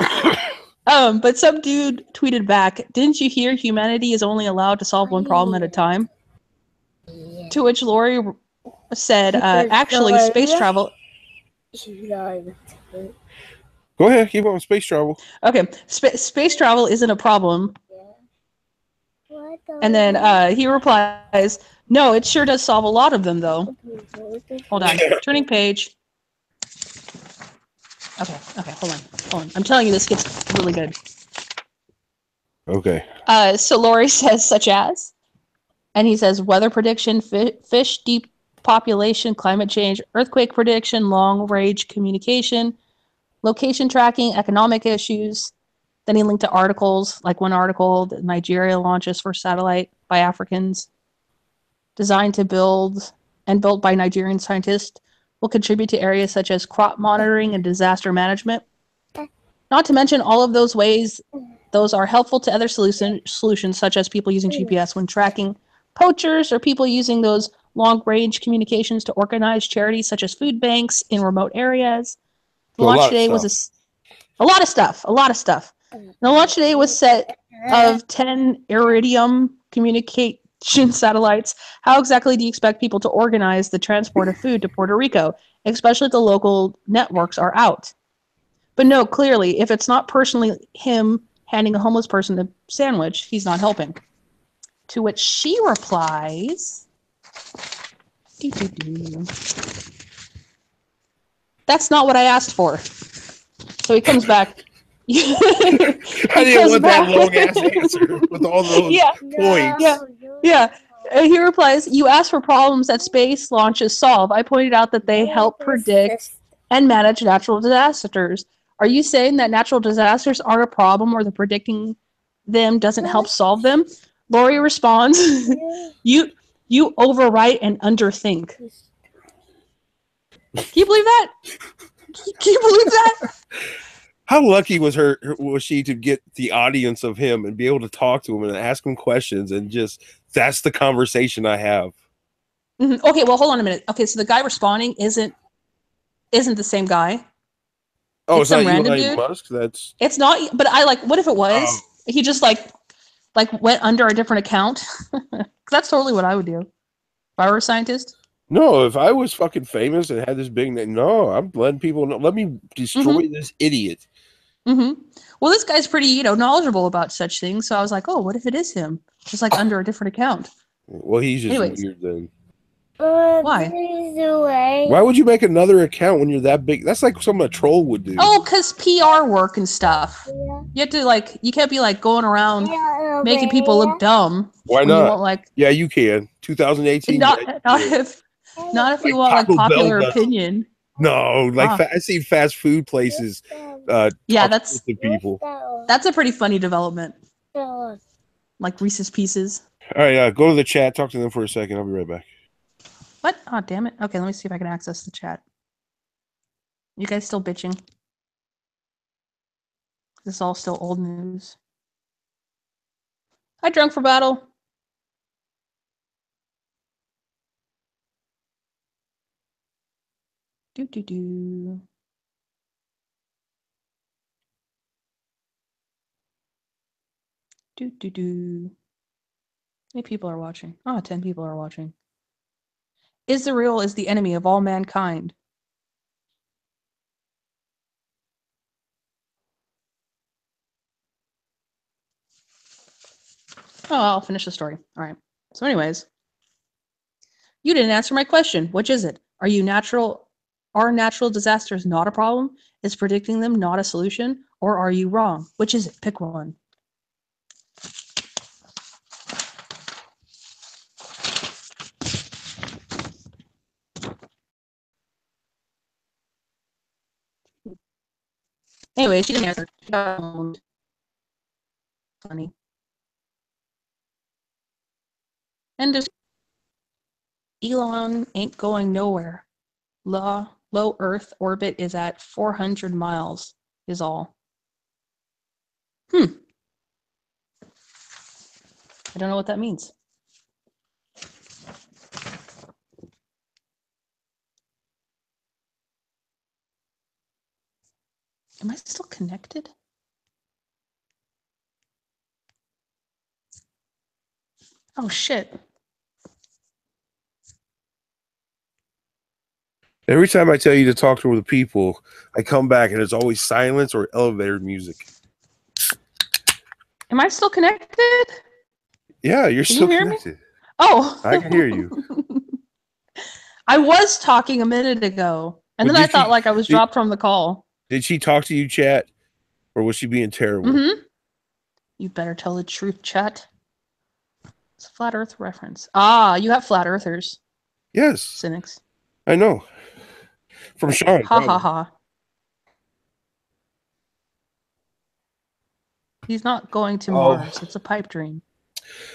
But some dude tweeted back, "Didn't you hear humanity is only allowed to solve one problem at a time?" Yeah. To which Lori said, "Actually, space travel." Go ahead, keep on space travel. Okay, space travel isn't a problem. And then he replies, "No, it sure does solve a lot of them, though." Hold on, turning page. Okay, hold on. I'm telling you, this gets really good. Okay. So Lori says, such as, and he says, weather prediction, fish depopulation, climate change, earthquake prediction, long-range communication, location tracking, economic issues. Then he linked to articles, like one article that Nigeria launches first satellite by Africans, designed to build and built by Nigerian scientists, will contribute to areas such as crop monitoring and disaster management. Not to mention all of those ways, those are helpful to other solutions, such as people using GPS when tracking poachers, or people using those long-range communications to organize charities such as food banks in remote areas. The launch today was a lot of stuff. The launch today was set of 10 Iridium communication satellites. How exactly do you expect people to organize the transport of food to Puerto Rico, especially if the local networks are out? But no, clearly, if it's not personally him handing a homeless person a sandwich, he's not helping. To which she replies, "That's not what I asked for." So he comes back. I didn't want that long ass answer with all those points. Yeah. He replies, "You asked for problems that space launches solve. I pointed out that they help predict and manage natural disasters. Are you saying that natural disasters aren't a problem, or the predicting them doesn't help solve them?" Lori responds, You overwrite and underthink. Can you believe that? Can you believe that? How lucky was she to get the audience of him and be able to talk to him and ask him questions, and just that's the conversation I have. Mm-hmm. Okay, well, hold on a minute. Okay, so the guy responding isn't the same guy. Oh, it's some not random Elon dude. Musk. That's It's not. But I like. What if it was? He just like went under a different account. That's totally what I would do if I were a scientist. No, if I was fucking famous and had this big name, no, I'm letting people know. Let me destroy this idiot. Mm-hmm. Well, this guy's pretty, knowledgeable about such things. So I was like, oh, what if it is him? Just like under a different account. Well, he's just Anyways. weird then. Why? Why would you make another account when you're that big? That's like something a troll would do. Oh, because PR work and stuff. You have to you can't be going around making people look dumb. Why not? You want, yeah, you can. 2018. Not if you want popular opinion. No, I see fast food places. That's to people. That's a pretty funny development. Like Reese's Pieces. All right, go to the chat. Talk to them for a second. I'll be right back. What? Oh, damn it. Okay, let me see if I can access the chat. You guys still bitching? This is all still old news. Hi, Drunk for Battle. Do. How many people are watching? Oh, 10 people are watching. Israel is the enemy of all mankind. Oh, I'll finish the story. All right. So anyways, you didn't answer my question. Which is it? Are natural disasters not a problem? Is predicting them not a solution? Or are you wrong? Which is it? Pick one. Anyway, she didn't answer. She got owned. Funny. And just Elon ain't going nowhere. Low Earth orbit is at 400 miles, is all. I don't know what that means. Am I still connected? Oh, shit. Every time I tell you to talk to the people, I come back and it's always silence or elevator music. Am I still connected? Yeah, you're Can still you hear connected. me? Oh. I can hear you. I was talking a minute ago, and But then I thought like I was dropped from the call. Did she talk to you, chat? Or was she being terrible? Mm-hmm. You better tell the truth, chat. It's a flat earth reference. Ah, you have flat earthers. Yes. Cynics. I know. From Sean. Ha ha ha. He's not going to Mars. It's a pipe dream.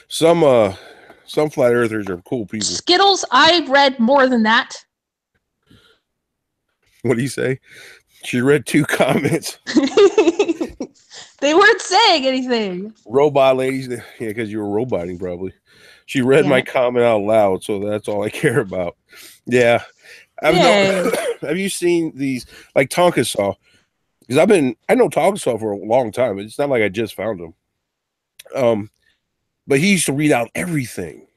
Some flat earthers are cool people. Skittles, I read more than that. What do you say? She read 2 comments. They weren't saying anything. Robot ladies. Yeah, because you were roboting probably. She read my comment out loud, so that's all I care about. Yeah. Have you seen these, like tonkasaw? Because I know tonkasaw for a long time. It's not like I just found him. But he used to read out everything.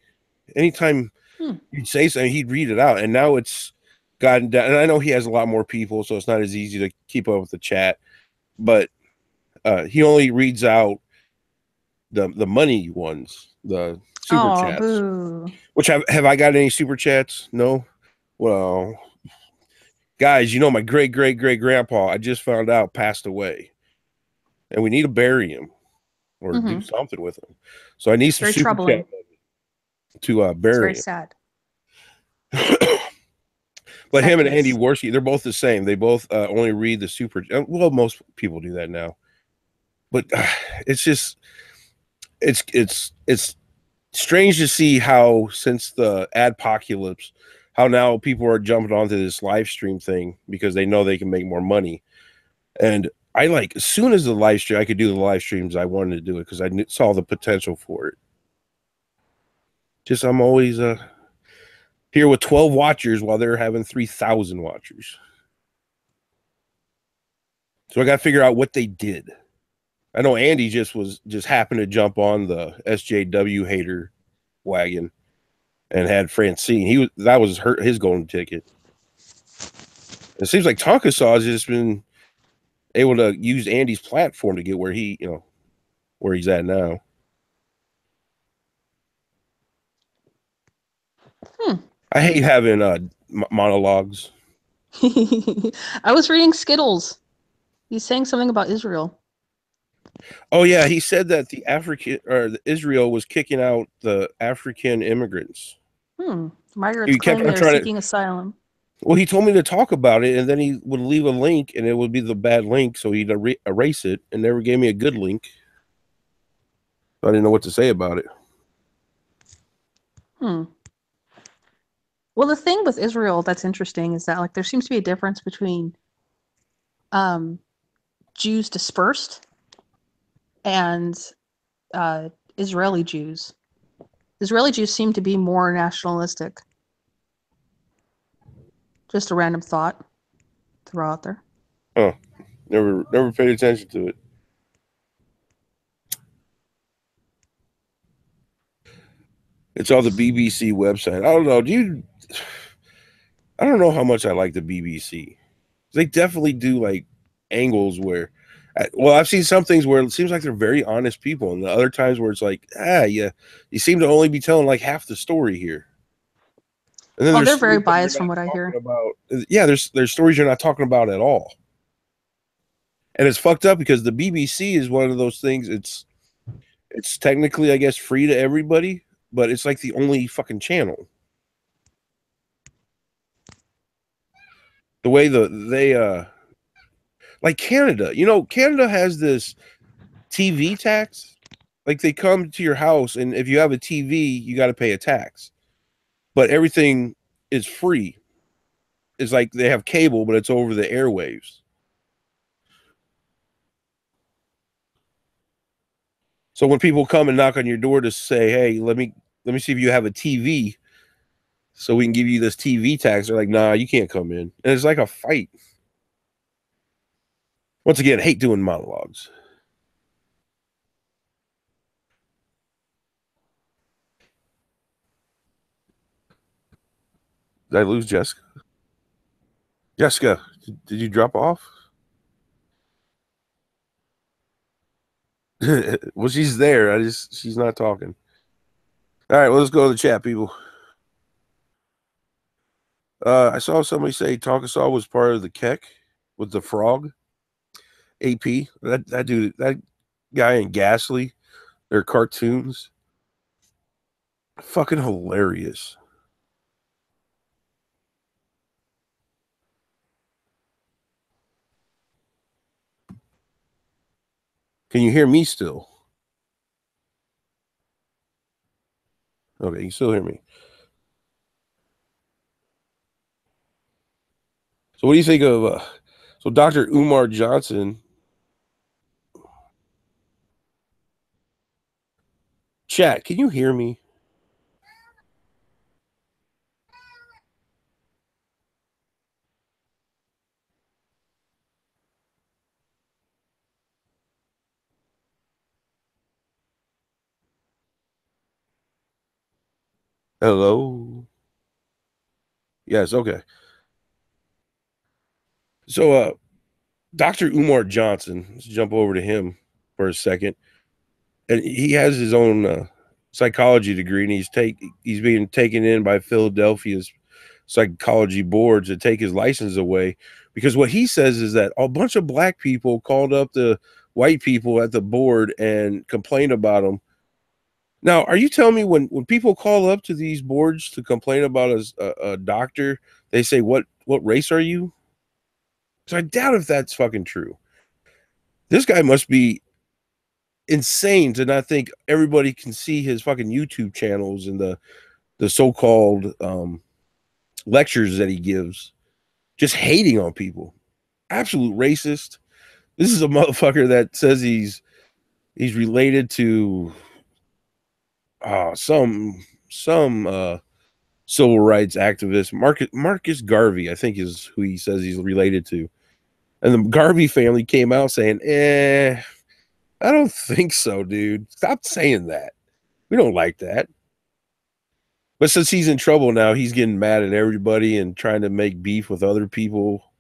Anytime you'd say something, he'd read it out. And now it's gotten down. And I know he has a lot more people, so it's not as easy to keep up with the chat. But he only reads out the money ones, the super chats. Boo. Which have I got any super chats? No. Well, guys, you know my great grandpa, I just found out, passed away, and we need to bury him or do something with him. So I need some super chat to bury him. It's very sad. But him and Andywarski, they're both the same. They both only read the super. Well, most people do that now, but it's just it's strange to see how since the adpocalypse, how now people are jumping onto this live stream thing because they know they can make more money. And I like, as soon as the live stream, I could do the live streams, I wanted to do it because I saw the potential for it. Just I'm always here with 12 watchers while they're having 3,000 watchers. So I got to figure out what they did. I know Andy just happened to jump on the SJW hater wagon and had Francine. That was his golden ticket. It seems like tonkasaw has just been able to use Andy's platform to get where where he's at now. I hate having monologues. I was reading Skittles. He's saying something about Israel. Oh yeah, he said that Israel was kicking out the African immigrants. Migrants claim they're seeking asylum. Well, he told me to talk about it, and then he would leave a link, and it would be the bad link, so he'd erase it, and never gave me a good link. I didn't know what to say about it. Well, the thing with Israel that's interesting is that like there seems to be a difference between Jews dispersed and Israeli Jews. Israeli Jews seem to be more nationalistic. Just a random thought to throw out there. Oh, never paid attention to it. It's all the BBC website. I don't know, dude. I don't know how much I like the BBC. They definitely do like angles where, well, I've seen some things where it seems like they're very honest people, and the other times where it's like, you seem to only be telling like half the story here. And then they're very biased from what I hear. There's stories you're not talking about at all. And it's fucked up because the BBC is one of those things. It's technically, I guess, free to everybody, but it's like the only fucking channel. The way they like Canada, Canada has this TV tax. Like they come to your house, and if you have a TV, you got to pay a tax. But everything is free. It's like they have cable, but it's over the airwaves. So when people come and knock on your door to say, "Hey, let me see if you have a TV, so we can give you this TV tax," they're like, "Nah, you can't come in." And it's like a fight. Once again, hate doing monologues. Did I lose Jessica? Jessica, did you drop off? Well, she's there. She's not talking. All right, well, let's go to the chat, people. I saw somebody say Tonkasaw was part of the Keck with the frog. AP, that dude, that guy in Ghastly, their cartoons, fucking hilarious. Can you hear me still? Okay, you still hear me. So what do you think of so Dr. Umar Johnson? Chat, can you hear me? Hello? Yes, okay. So Dr. Umar Johnson, let's jump over to him for a second. And he has his own psychology degree, and he's being taken in by Philadelphia's psychology board to take his license away, because what he says is that a bunch of black people called up the white people at the board and complained about them. Now, are you telling me when people call up to these boards to complain about a doctor, they say, what race are you? So I doubt if that's fucking true. This guy must be insane to not think everybody can see his fucking YouTube channels and the so-called lectures that he gives, just hating on people. Absolute racist. This is a motherfucker that says he's related to some civil rights activist, Marcus Garvey, I think is who he says he's related to. And the Garvey family came out saying, I don't think so, dude. Stop saying that. We don't like that. But since he's in trouble now, he's getting mad at everybody and trying to make beef with other people.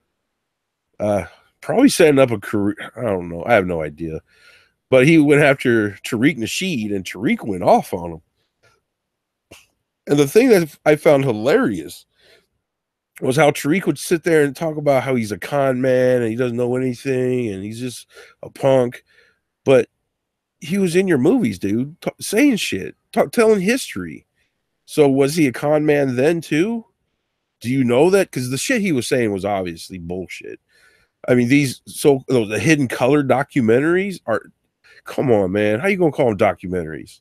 Probably setting up a career. I don't know. I have no idea. But he went after Tariq Nasheed, and Tariq went off on him. And the thing that I found hilarious was how Tariq would sit there and talk about how he's a con man and he doesn't know anything and he's just a punk. But he was in your movies, dude, saying shit, telling history. So was he a con man then too? Do you know that? Because the shit he was saying was obviously bullshit. I mean, the hidden color documentaries are, come on, man. How you gonna call them documentaries?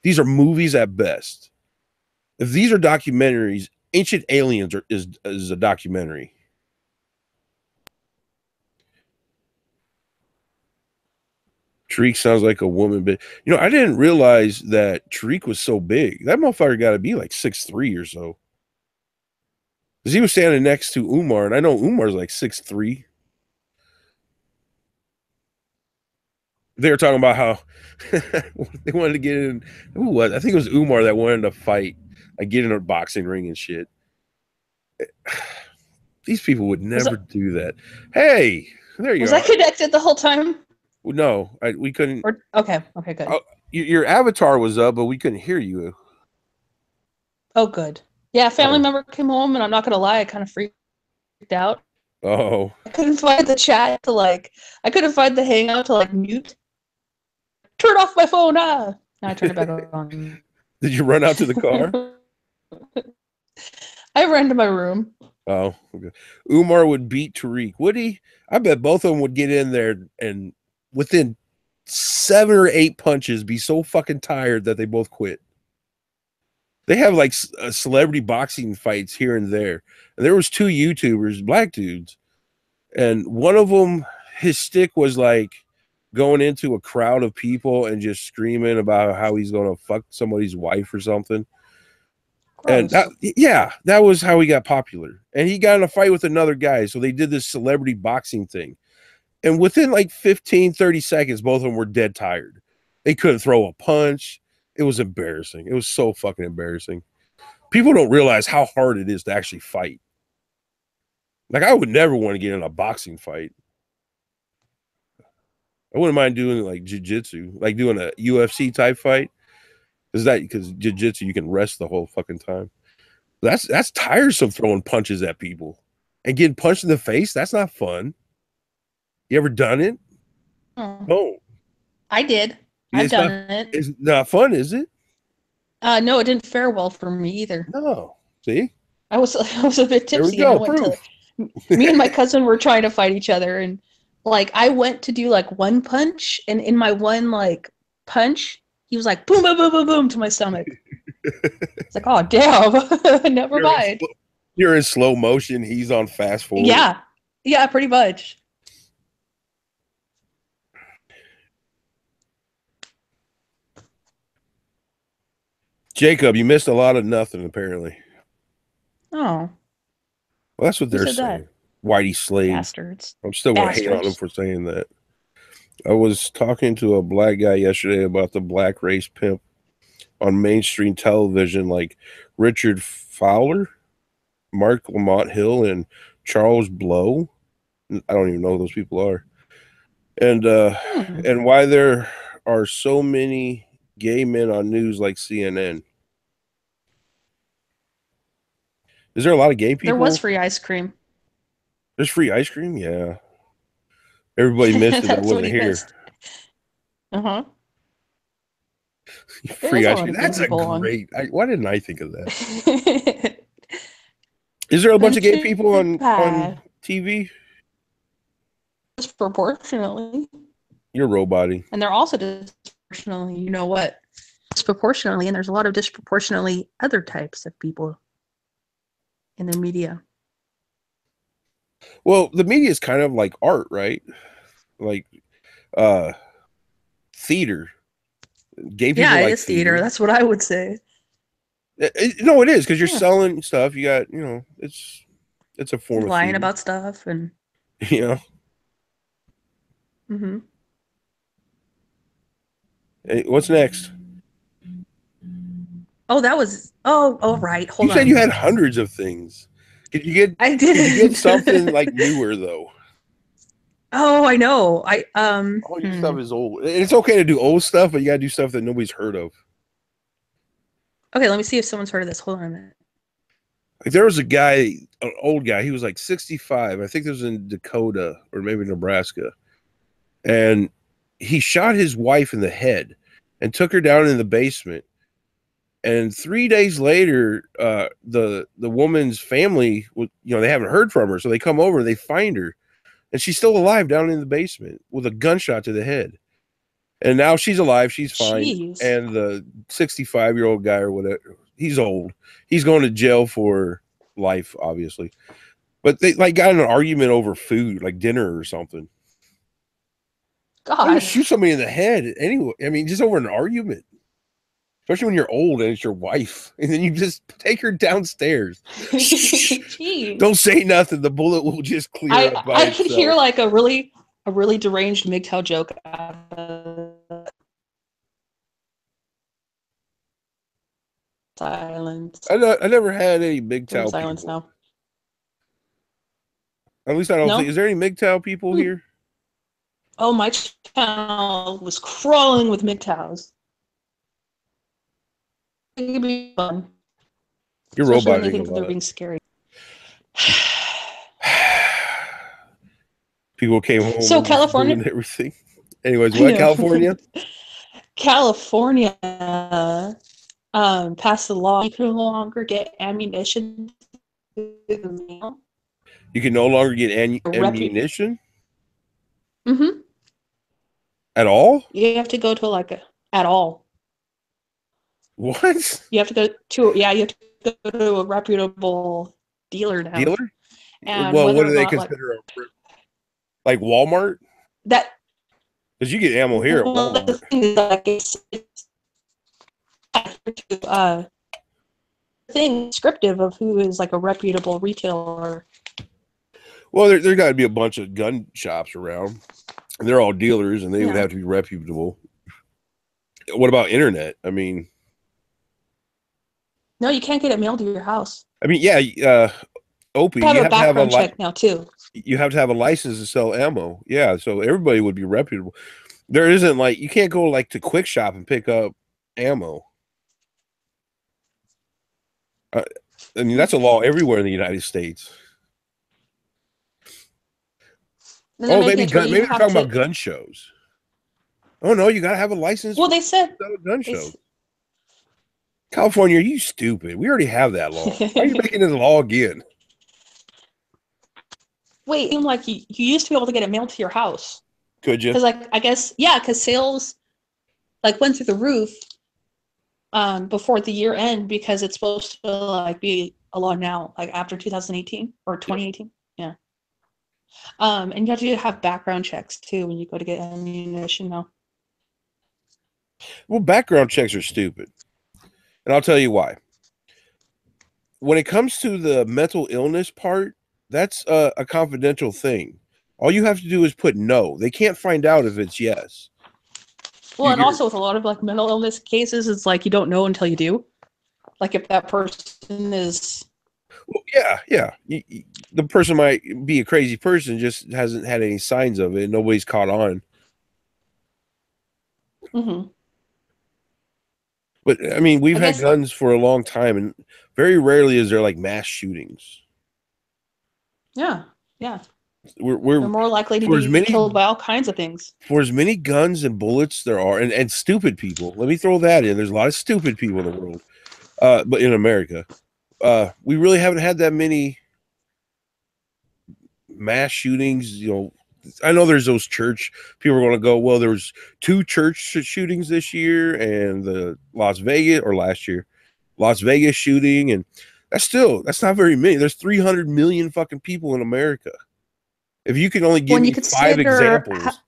These are movies at best. If these are documentaries, Ancient Aliens is a documentary. Tariq sounds like a woman, but I didn't realize that Tariq was so big. That motherfucker got to be like 6'3" or so. Because he was standing next to Umar, and I know Umar's like 6'3". They were talking about how they wanted to get in. Who was? I think it was Umar that wanted to fight, like get in a boxing ring and shit. These people would never do that. Hey, there you was are. Was I connected the whole time? No, we couldn't. Okay, good. Your avatar was up, but we couldn't hear you. Oh, good. Yeah, a family member came home, and I'm not going to lie, I kind of freaked out. Oh. I couldn't find the chat to I couldn't find the hangout to mute. Turn off my phone, Now I turned it back on. Did you run out to the car? I ran to my room. Oh, okay. Umar would beat Tariq. Would he? I bet both of them would get in there and within 7 or 8 punches be so fucking tired that they both quit. They have like celebrity boxing fights here and there. And there was 2 YouTubers, black dudes. And one of them, his stick was like going into a crowd of people and just screaming about how he's going to fuck somebody's wife or something. Gross. And that was how he got popular. And he got in a fight with another guy. So they did this celebrity boxing thing. And within like 15, 30 seconds, both of them were dead tired. They couldn't throw a punch. It was embarrassing. It was so fucking embarrassing. People don't realize how hard it is to actually fight. Like, I would never want to get in a boxing fight. I wouldn't mind doing like jiu-jitsu, like doing a UFC type fight. Because jiu-jitsu, you can rest the whole fucking time. That's tiresome, throwing punches at people and getting punched in the face. That's not fun. You ever done it? Oh, No. I did. I've done it. It's not fun, is it? No, it didn't fare well for me either. No. See? I was a bit There we tipsy, and I go. went Proof. to. Me and my cousin were trying to fight each other, and like I went to do like one punch, and in my one like punch, he was like boom, boom, boom, boom, boom to my stomach. It's like, oh damn, never mind. You're in slow motion. He's on fast forward. Yeah, pretty much. Jacob, you missed a lot of nothing, apparently. Oh. Well, that's what they're saying. Whitey slave. Bastards. I'm still going to hate on him for saying that. I was talking to a black guy yesterday about the black race pimp on mainstream television, like Richard Fowler, Mark Lamont Hill, and Charles Blow. I don't even know who those people are. And why there are so many gay men on news like CNN. Is there a lot of gay people? There was free ice cream. There's free ice cream? Yeah. Everybody missed it. I wasn't here. Uh-huh. Free ice cream. That's a great. Why didn't I think of that? Is there a bunch of gay people on TV? Disproportionately. You're roboting. And they're also disproportionately, you know what? Disproportionately, and there's a lot of disproportionately other types of people in the media. Well, the media is kind of like art, right? Like theater. Gay people yeah, like it's theater. That's what I would say. No, it is, because you're selling stuff. You got, it's a form of lying theater. About stuff and yeah. Mm-hmm. Hey, what's next? Oh, that was. Oh, right. Hold on. You said you had hundreds of things. Did you get? I did. Did you get something like newer though? Oh, I know. All your stuff is old. It's okay to do old stuff, but you gotta do stuff that nobody's heard of. Okay, let me see if someone's heard of this. Hold on a minute. Like, there was a guy, an old guy. He was like 65. I think this was in Dakota or maybe Nebraska, and he shot his wife in the head and took her down in the basement. And 3 days later, the woman's family, they haven't heard from her, so they come over and they find her, and she's still alive down in the basement with a gunshot to the head. And now she's alive, she's fine. Jeez. And the 65-year-old guy or whatever, he's old. He's going to jail for life, obviously. But they like got in an argument over food, like dinner or something. God, shoot somebody in the head anyway. I mean, just over an argument. Especially when you're old and it's your wife, and then you just take her downstairs. Don't say nothing. The bullet will just clear up by I itself. could hear like a really deranged MGTOW joke out of silence. I never had any MGTOW silence people. now. At least I don't think. Is there any MGTOW people here? Oh, my channel was crawling with MGTOWs. It could be fun. You're roboting. When they think that they're being scary. People came home. So California and everything. Anyways, what California? California passed a law. You can no longer get ammunition. You can no longer get ammunition. Mm-hmm. At all? You have to go to at all. What? You have to go to you have to go to a reputable dealer now. Dealer? And well, what do they consider like Walmart? That because you get ammo here at Walmart. The thing is, thing descriptive of who is like a reputable retailer. Well, there got to be a bunch of gun shops around. And they're all dealers, and they would have to be reputable. What about internet? I mean, no, you can't get it mailed to your house. I mean, yeah, Opie, You have you a have to have background check now too. you have to have a license to sell ammo. Yeah, so everybody would be reputable. There isn't like you can't go like to Quick Shop and pick up ammo. I mean, that's a law everywhere in the United States. And then Oh, making maybe it to where you maybe they're have talking to. about gun shows. Oh no, you got to have a license Well, for they said. gun shows. California, are you stupid? We already have that law. Why are you making it a law again? Wait, it seemed like you used to be able to get it mailed to your house. Could you? Because I guess because sales went through the roof before the year end because it's supposed to be a law now, after 2018 or 2018. Yeah. And you have to have background checks too when you go to get ammunition now. Well, background checks are stupid. And I'll tell you why. When it comes to the mental illness part, that's a confidential thing. All you have to do is put no. They can't find out if it's yes. Well, and also with a lot of mental illness cases, it's you don't know until you do. If that person is. Well, yeah. The person might be a crazy person, just hasn't had any signs of it. Nobody's caught on. Mm-hmm. But I mean, we've had guns for a long time, and very rarely is there mass shootings. Yeah. We're more likely to be killed by all kinds of things. For as many guns and bullets there are, and stupid people. Let me throw that in. There's a lot of stupid people in the world, but in America, we really haven't had that many mass shootings. I know there's those church people are going to go, well, there was 2 church shootings this year and the Las Vegas shooting. And that's not very many. There's 300 million fucking people in America. If you can only give me 5 examples,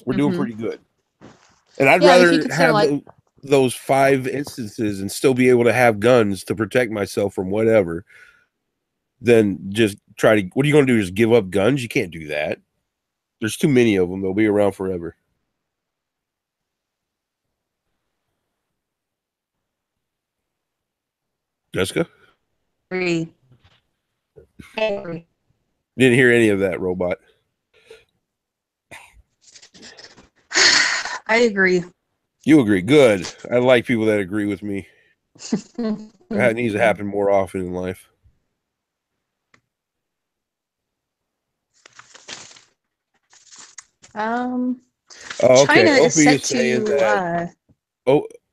we're doing pretty good. And I'd rather have those 5 instances and still be able to have guns to protect myself from whatever than just try to. What are you going to do? Just give up guns? You can't do that. There's too many of them. They'll be around forever. Jessica? I agree. Didn't hear any of that, robot. I agree. You agree. Good. I like people that agree with me. That needs to happen more often in life. Okay. China is set to.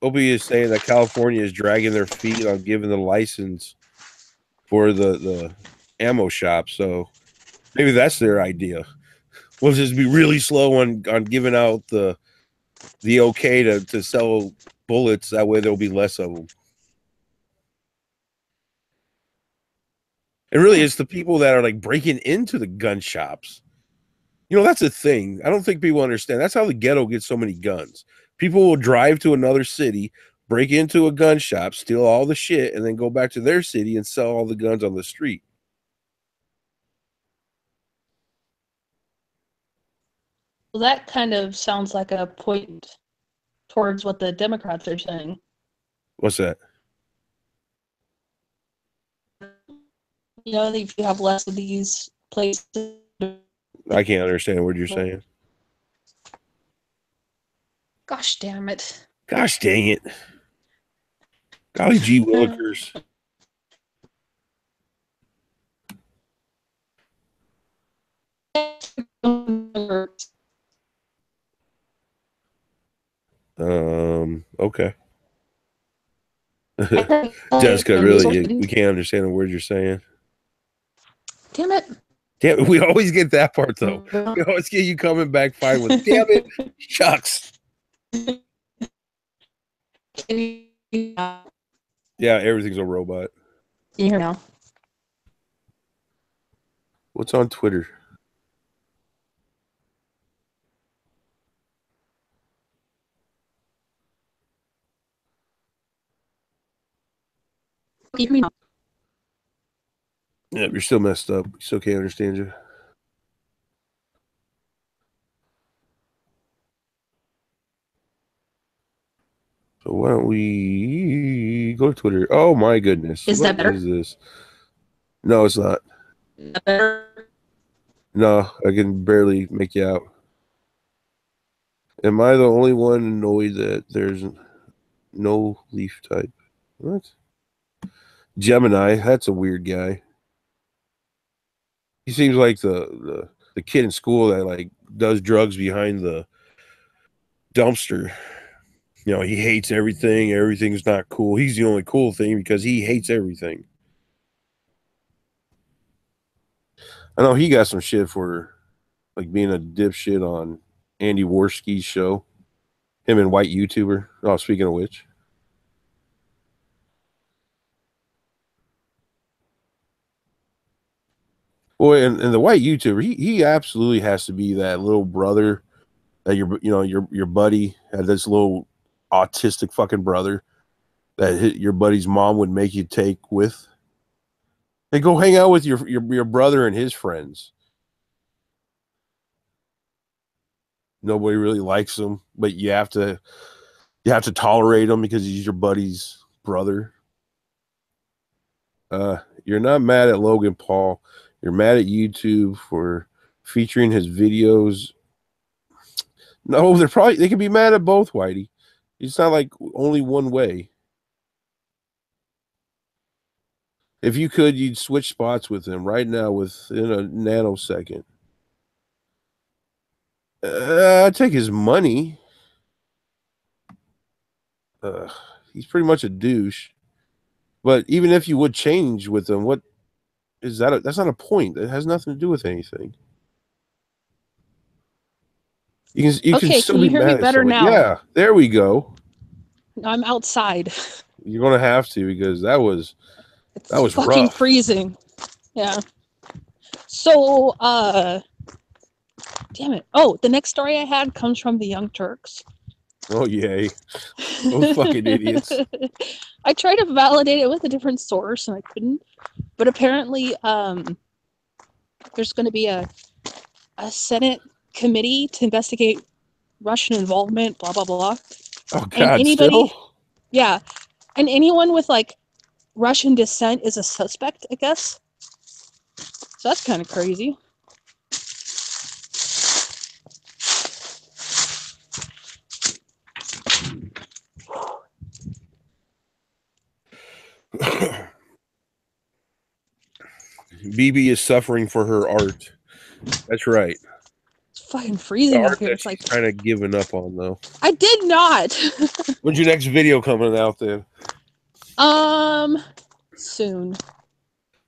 Opie is saying that California is dragging their feet on giving the license for the ammo shop. So maybe that's their idea. We'll just be really slow on giving out the okay to sell bullets. That way there'll be less of them. And really, it's the people that are breaking into the gun shops. That's a thing. I don't think people understand. That's how the ghetto gets so many guns. People will drive to another city, break into a gun shop, steal all the shit, and then go back to their city and sell all the guns on the street. Well, that kind of sounds like a point towards what the Democrats are saying. What's that? If you have less of these places. I can't understand what you're saying. Gosh damn it. Gosh dang it. Golly gee willikers. Okay. Jessica, really, we can't understand the words you're saying. Damn it. Damn it. We always get that part, though. We always get you coming back fine with, damn it, shucks. Yeah, everything's a robot. Can you hear now? What's on Twitter? Can you hear me now? Yeah, you're still messed up. Still can't understand you. So why don't we go to Twitter? Oh my goodness. Is that What better? is this? No, it's not. Is that better? No, I can barely make you out. Am I the only one annoyed that there's no leaf type? What? Gemini, that's a weird guy. He seems like the kid in school that like does drugs behind the dumpster. You know, he hates everything. Everything's not cool. He's the only cool thing because he hates everything. I know he got some shit for like being a dipshit on Andywarski's show. Him and white YouTuber. Oh, speaking of which. Boy, and the white YouTuber, he absolutely has to be that little brother that your buddy had, this little autistic fucking brother that your buddy's mom would make you take with. Hey, go hang out with your brother and his friends. Nobody really likes him, but you have to tolerate him because he's your buddy's brother. You're not mad at Logan Paul. You're mad at YouTube for featuring his videos. No, they could be mad at both, Whitey. It's not like only one way. If you could, you'd switch spots with him right now within a nanosecond. I'd take his money. He's pretty much a douche. But even if you would change with him, what is that? That's not a point. It has nothing to do with anything. You can Okay, still can be you hear me mad at better somebody. now? Yeah, there we go. I'm outside. You're gonna have to because that was fucking rough. freezing. Yeah. So, damn it. Oh, the next story I had comes from the Young Turks. Oh yay. Those fucking idiots. I tried to validate it with a different source and I couldn't. But apparently, there's going to be a Senate committee to investigate Russian involvement, blah, blah, blah. Oh God, and anybody, still? Yeah. And anyone with like Russian descent is a suspect, I guess. So that's kind of crazy. BB is suffering for her art. That's right. It's fucking freezing out here. It's like kind of giving up on though. I did not. When's your next video coming out then? Soon.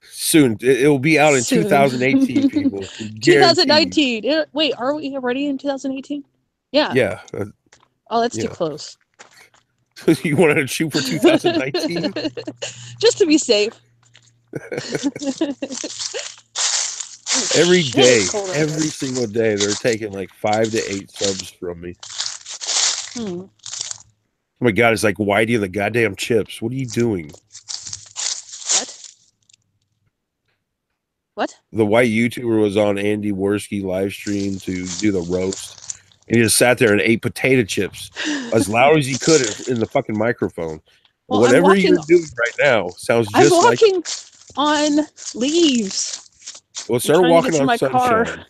Soon. It will be out in 2018, people. 2019. Wait, are we already in 2018? Yeah. Yeah. Oh, that's too close. You want to shoot for 2019? Just to be safe. Every day, every single day, they're taking like 5 to 8 subs from me. Oh my God, it's like Whitey and the goddamn chips. What are you doing? What? The white YouTuber was on Andywarski live stream to do the roast. And he just sat there and ate potato chips as loud as he could in the fucking microphone. Well, whatever you're doing right now sounds just like... I'm walking on leaves. Well, start walking on sunshine. Car.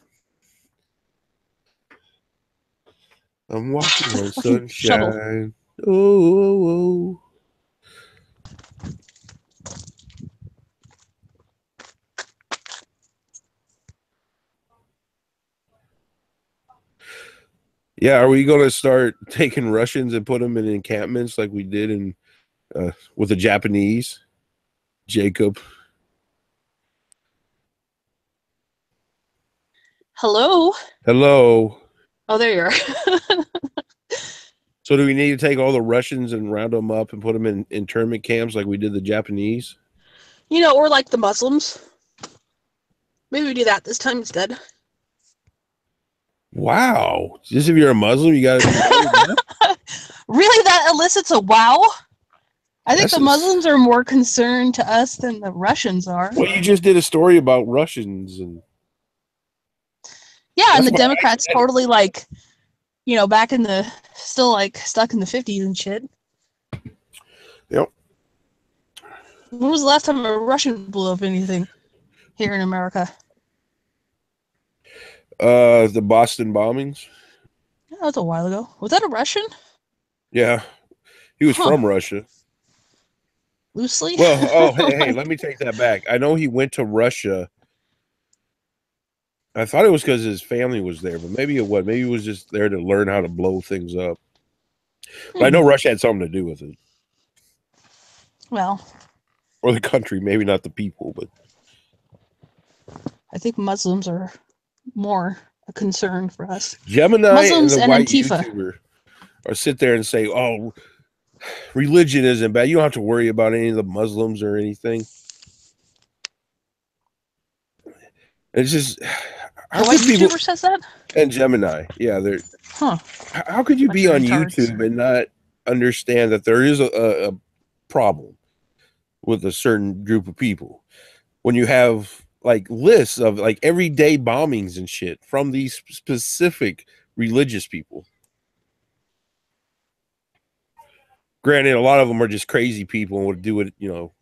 I'm walking on sunshine. Oh. Yeah, are we going to start taking Russians and put them in encampments like we did in with the Japanese? Jacob. Hello. Hello. Oh, there you are. So do we need to take all the Russians and round them up and put them in internment camps like we did the Japanese? You know, or like the Muslims. Maybe we do that this time instead. Wow. Just if you're a Muslim, you got to... Really? That elicits a wow? I think the Muslims are more concerned to us than the Russians are. Well, you just did a story about Russians and yeah, and the Democrats totally like, you know, back in the still like stuck in the 50s and shit. Yep. When was the last time a Russian blew up anything here in America? The Boston bombings. Yeah, that was a while ago. Was that a Russian? Yeah, he was from Russia. Loosely. Well, hey, let me take that back. I know he went to Russia. I thought it was because his family was there, but maybe it was. Maybe he was just there to learn how to blow things up. But I know Russia had something to do with it. Well, or the country, maybe not the people, but I think Muslims are more a concern for us. Gemini Muslims and the and white Antifa. YouTuber or sit there and say, "Oh, religion isn't bad. You don't have to worry about any of the Muslims or anything." It's just The white YouTuber says that. And Gemini, yeah, they're. How could you be on YouTube and not understand that there is a problem with a certain group of people when you have like lists of like everyday bombings and shit from these specific religious people? Granted, a lot of them are just crazy people and would do it, you know,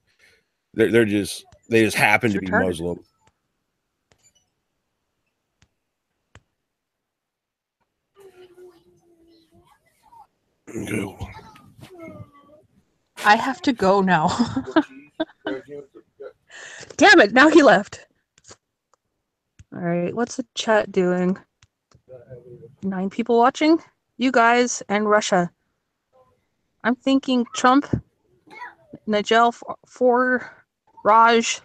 they just happen to be Muslim. I have to go now. Damn it, now he left. All right, what's the chat doing? 9 people watching? You guys and Russia. I'm thinking Trump, Nigel, for Raj,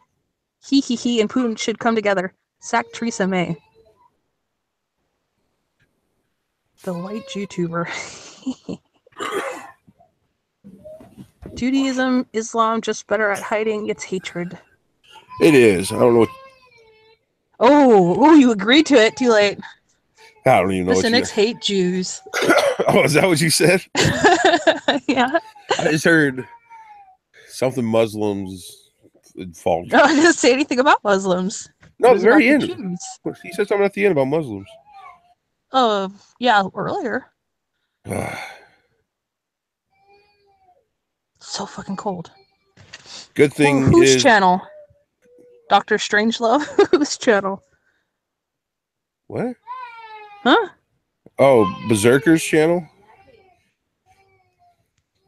he, and Putin should come together. Sack Theresa May. The white YouTuber. Judaism, Islam, just better at hiding its hatred. It is. I don't know what... Oh, you agreed to it. Too late. I don't even know. The cynics hate Jews. Oh, is that what you said? Yeah. I just heard something Muslims fault. No, I didn't say anything about Muslims. No, at the very end. He said something at the end about Muslims. Yeah, earlier. So fucking cold. Good thing whose channel? Dr. Strangelove? Whose channel? What? Huh? Oh, Berserker's channel?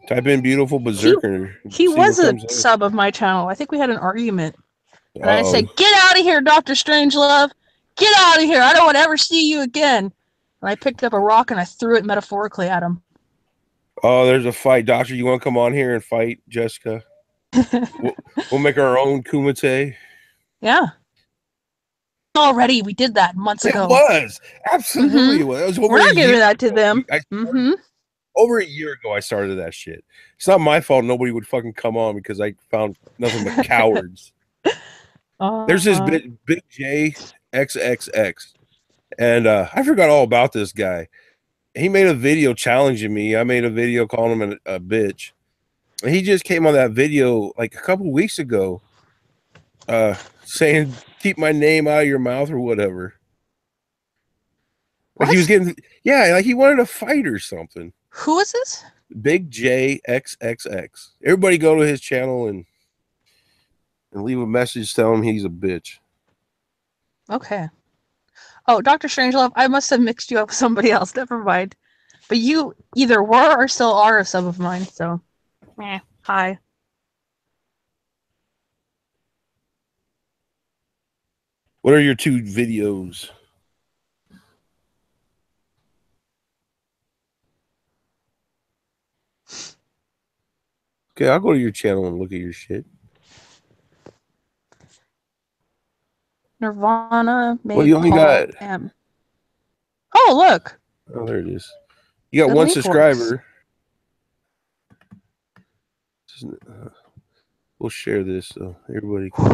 Type in beautiful Berserker. He was a sub of my channel. I think we had an argument. And I said, "Get out of here, Dr. Strangelove! Get out of here! I don't want to ever see you again!" And I picked up a rock and I threw it metaphorically at him. Oh, there's a fight. Doctor, you want to come on here and fight Jessica? we'll make our own Kumite. Yeah. Already, we did that months ago. It was. Absolutely. It was over We're not giving that to them. Over a year ago, I started that shit. It's not my fault nobody would fucking come on because I found nothing but cowards. There's this Big J XXX. And I forgot all about this guy. He made a video challenging me. I made a video calling him a bitch. And he just came on that video like a couple weeks ago saying, keep my name out of your mouth or whatever. Like he was getting, like he wanted to fight or something. Who is this? Big J XXX. Everybody go to his channel and leave a message telling him he's a bitch. Okay. Oh, Dr. Strangelove, I must have mixed you up with somebody else. Never mind. But you either were or still are a sub of mine, so hi. What are your 2 videos? Okay, I'll go to your channel and look at your shit. Nirvana made well, you only got M. Oh, look. Oh, there it is. You got 1 subscriber. We'll share this so everybody can.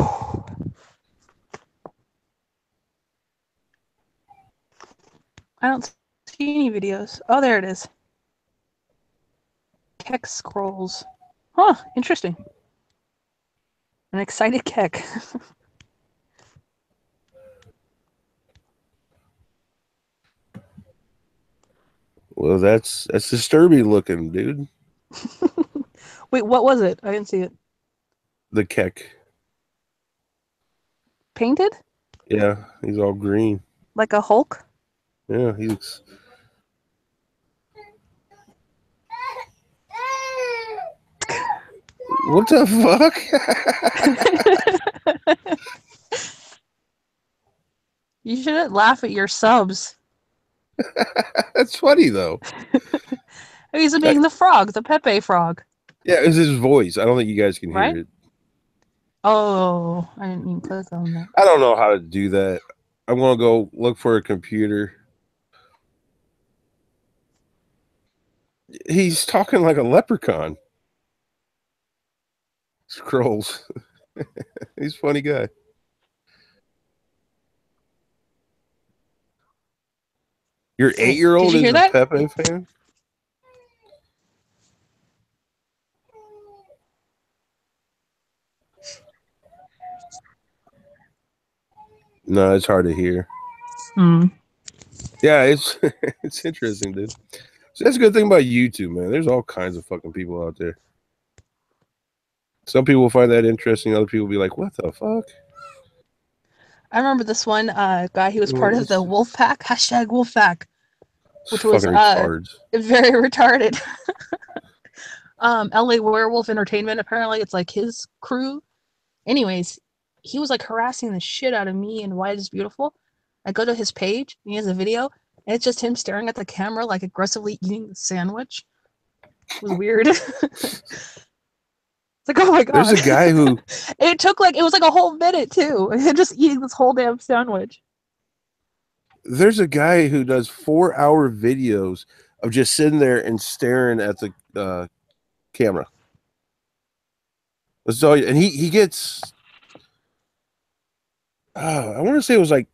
I don't see any videos. Oh, there it is. Hex scrolls. Huh, interesting. An excited Keck. Well, that's disturbing looking, dude. Wait, what was it? I didn't see it. The Keck. Painted? Yeah, he's all green. Like a Hulk? Yeah, he's. What the fuck? You shouldn't laugh at your subs. That's funny though. He's being the frog, the Pepe frog. Yeah, it's his voice. I don't think you guys can Right? hear it. Oh, I didn't even click on that. I don't know how to do that. I'm gonna go look for a computer. He's talking like a leprechaun. Scrolls. He's a funny guy. Your Wait, 8-year-old did you is hear a that? Pepe fan? No, it's hard to hear. Yeah, it's it's interesting, dude. So that's a good thing about YouTube, man. There's all kinds of fucking people out there. Some people find that interesting. Other people be like, "What the fuck?" I remember this one guy. He was part of the Wolf Pack, hashtag Wolf Pack, which was fucking retards. Very retarded. LA Werewolf Entertainment. Apparently, it's like his crew. Anyways, he was like harassing the shit out of me and White is Beautiful. I go to his page and he has a video, and it's just him staring at the camera, like aggressively eating the sandwich. It was weird. It's like, oh my god. There's a guy who it was like a whole minute too. Just eating this whole damn sandwich. There's a guy who does 4-hour videos of just sitting there and staring at the camera. That's all, and he gets I want to say it was like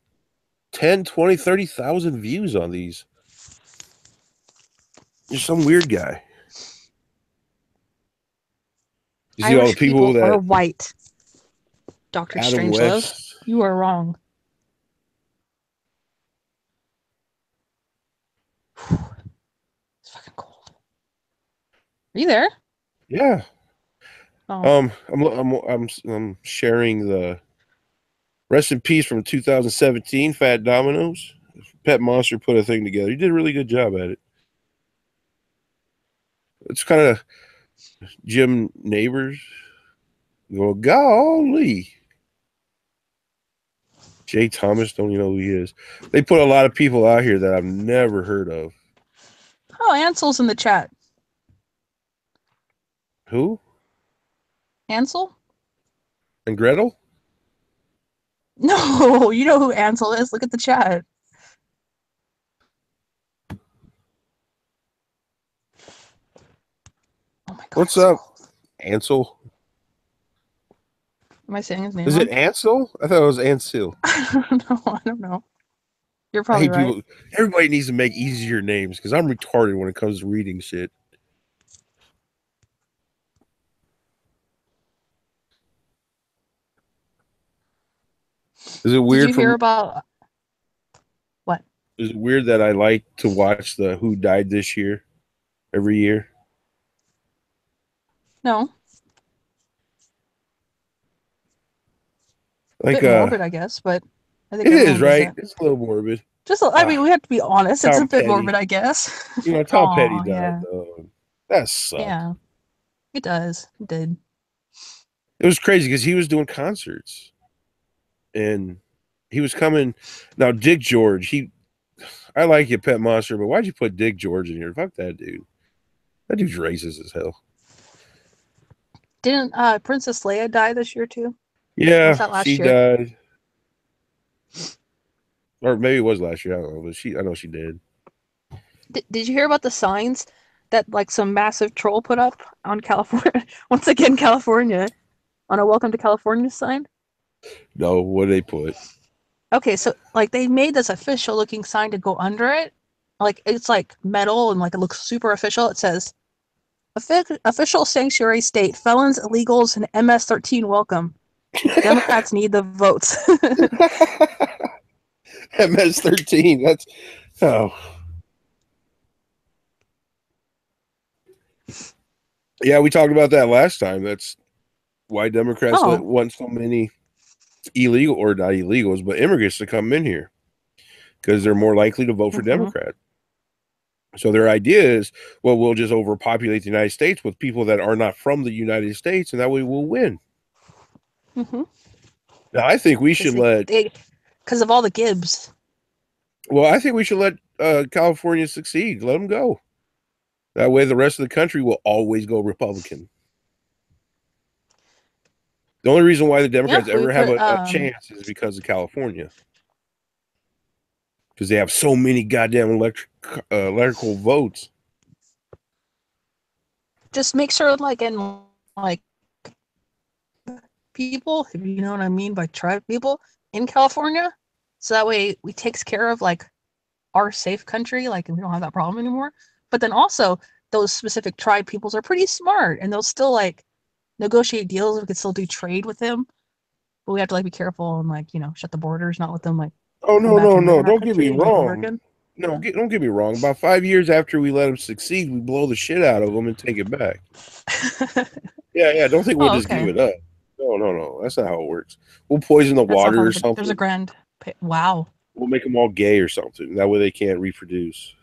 10, 20, 30,000 views on these. Just some weird guy. You see all the people that are white. Dr. Strangelove, you are wrong. It's fucking cold. Are you there? Yeah. Oh. I'm sharing the rest in peace from 2017. Fat Dominoes. Pet Monster put a thing together. He did a really good job at it. It's kind of Jim Neighbors. Go, golly. Jay Thomas, don't you know who he is? They put a lot of people out here that I've never heard of. Oh, Ansel's in the chat. Who? Ansel? And Gretel? No, you know who Ansel is. Look at the chat. Oh my god. What's up, Ansel? Am I saying his name? Is it Ansel? I thought it was Ansel. I don't know. You're probably right. People, everybody needs to make easier names because I'm retarded when it comes to reading shit. Is it weird? Did you hear about what? Is it weird that I like to watch the Who Died This Year every year? No. Like a bit morbid, I guess, but I think it is right. It's a little morbid. Just, I mean, we have to be honest. It's a bit morbid, I guess. You know, Tom Petty died, though. That sucked. Yeah, it does. It did. It was crazy because he was doing concerts, and he was coming. Now, Dick George, I like you, Pet Monster, but why'd you put Dick George in here? Fuck that dude. That dude's racist as hell. Didn't Princess Leia die this year too? Yeah, she died. Or maybe it was last year. I don't know, but I know she did. Did you hear about the signs that like some massive troll put up on California? Once again, California, on a "Welcome to California" sign. No, what did they put? Okay, so like they made this official looking sign to go under it. Like it's like metal and like it looks super official. It says, Official sanctuary state. Felons, illegals, and MS-13 welcome. Democrats need the votes. MS-13. That's Yeah, we talked about that last time. That's why Democrats want so many illegal, or not illegals, but immigrants to come in here, because they're more likely to vote for Democrat. So their idea is, well, we'll just overpopulate the United States with people that are not from the United States, and that way we'll win. Now, I think we should because of all the Gibbs. Well, I think we should let California succeed. Let them go. That way the rest of the country will always go Republican. The only reason why the Democrats ever have a chance is because of California. Because they have so many goddamn electrical votes. Just make sure, people, if you know what I mean by tribe people, in California, so that way we takes care of, our safe country, and we don't have that problem anymore. But then also, those specific tribe peoples are pretty smart, and they'll still, negotiate deals. We could still do trade with them. But we have to, be careful and, shut the borders, not let them, Oh, no. Don't get me wrong. No, don't get me wrong. About 5 years after we let them succeed, we blow the shit out of them and take it back. Yeah. Don't think we'll just give it up. No. That's not how it works. We'll poison the water or something. There's a grand... Wow. We'll make them all gay or something. That way they can't reproduce.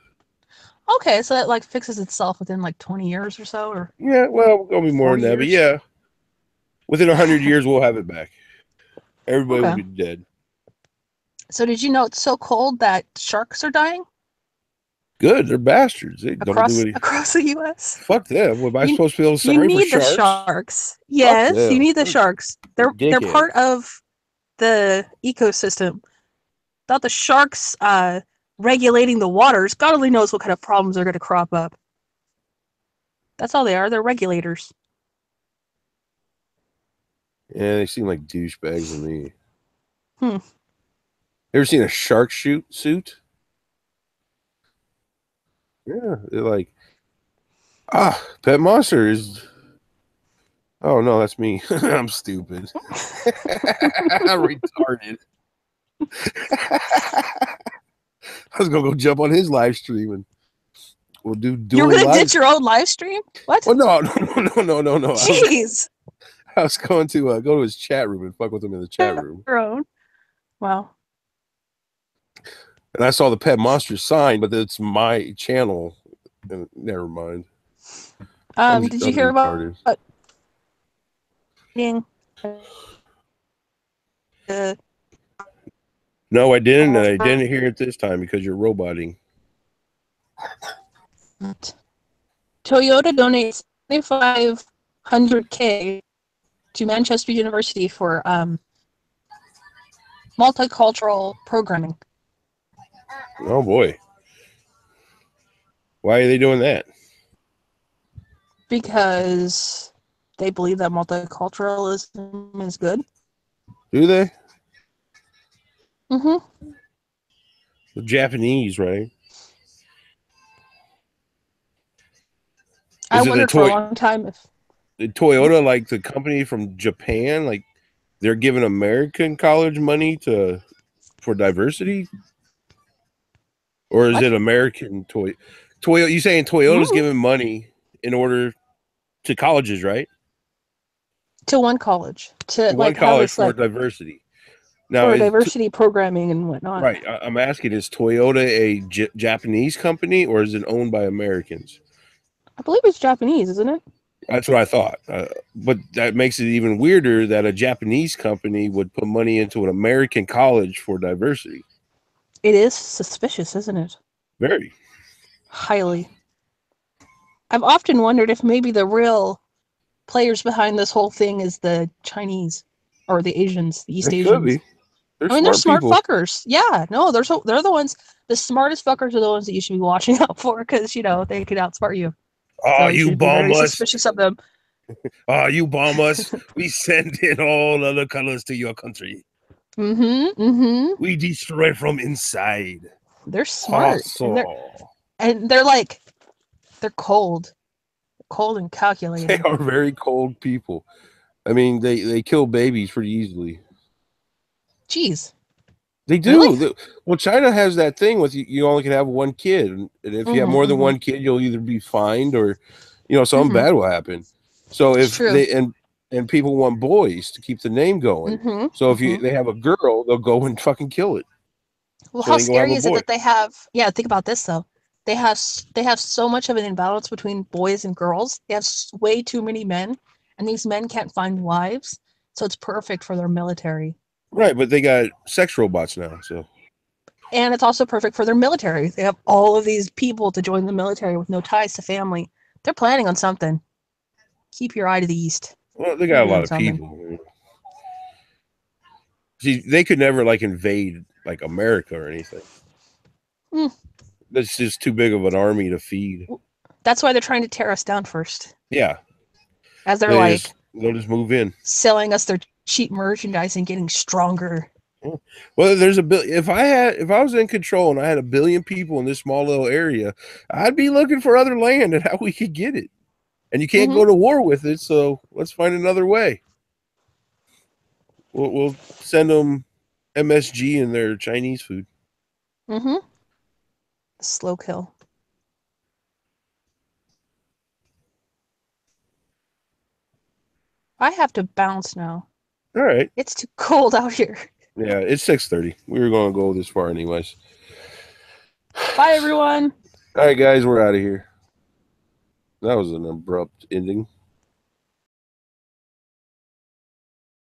Okay, so that, fixes itself within, 20 years or so? Or yeah, well, it'll be more than that. But yeah, within 100 years, we'll have it back. Everybody will be dead. So did you know it's so cold that sharks are dying? Good, they're bastards. They across the U.S. Fuck them. What am I supposed to feel sorry for? You need the sharks. Yes, you need the sharks. They're part of the ecosystem. Without the sharks regulating the waters, God only knows what kind of problems are going to crop up. That's all they are. They're regulators. Yeah, they seem like douchebags to me. Ever seen a shark suit? Yeah, they're like, Pet Monster is... Oh, no, that's me. I'm stupid. I'm retarded. I was going to go jump on his live stream and we'll do You're going to ditch your own live stream? What? Oh, no. Jeez. I was going to go to his chat room and fuck with him in the chat room. Wow. And I saw the Pet Monster sign, but it's my channel. Never mind. Did you hear about being? No, I didn't, and I didn't hear it this time because you're roboting. Toyota donates $2,500K to Manchester University for multicultural programming. Oh boy. Why are they doing that? Because they believe that multiculturalism is good. Do they? Mm-hmm. The Japanese, right? I wondered for a long time if Toyota, like the company from Japan, like they're giving American college money for diversity, or is it American Toyota? You saying Toyota's giving money in order to colleges, right? To one college, to one college for diversity. Now, for diversity programming and whatnot. Right. I'm asking: is Toyota a Japanese company or is it owned by Americans? I believe it's Japanese, isn't it? That's what I thought. But that makes it even weirder that a Japanese company would put money into an American college for diversity. It is suspicious, isn't it? Very. Highly. I've often wondered if maybe the real players behind this whole thing is the Chinese or the Asians, the East Asians. Could be. They're smart fuckers. Yeah, no, they're the ones. The smartest fuckers are the ones that you should be watching out for because they could outsmart you. Oh, so you bomb us! Suspicious of them. Oh, you bomb us! We send in all other colors to your country. We destroy from inside. They're smart, and they're cold. They're cold and They calculated. are very cold people. I mean, they kill babies pretty easily. Jeez. They Really? do. Well, China has that thing with you only can have one kid, and if you have more than one kid, you'll either be fined or, something bad will happen. So It's if true. they and people want boys to keep the name going. So if they have a girl, they'll go and fucking kill it. Well, So how they can go have scary a is it boy. that they have? Yeah, think about this though. They have so much of an imbalance between boys and girls. They have way too many men, and these men can't find wives, so it's perfect for their military. Right, but they got sex robots now, so And it's also perfect for their military. They have all of these people to join the military with no ties to family. They're planning on something. Keep your eye to the east. well, they They're got a lot doing of something. people. See, they could never like invade like America or anything. Hmm. That's just too big of an army to feed. That's why they're trying to tear us down first. Yeah, As they're like they'll just move in. selling us their cheap merchandise and getting stronger. Well, there's a bill. If I was in control and I had 1 billion people in this small little area, I'd be looking for other land and how we could get it. And you can't go to war with it, so let's find another way. We'll send them MSG and their Chinese food. Slow kill. I have to bounce now. All right. It's too cold out here. Yeah, it's 6:30. We were going to go this far anyways. Bye, everyone. All right, guys, we're out of here. That was an abrupt ending.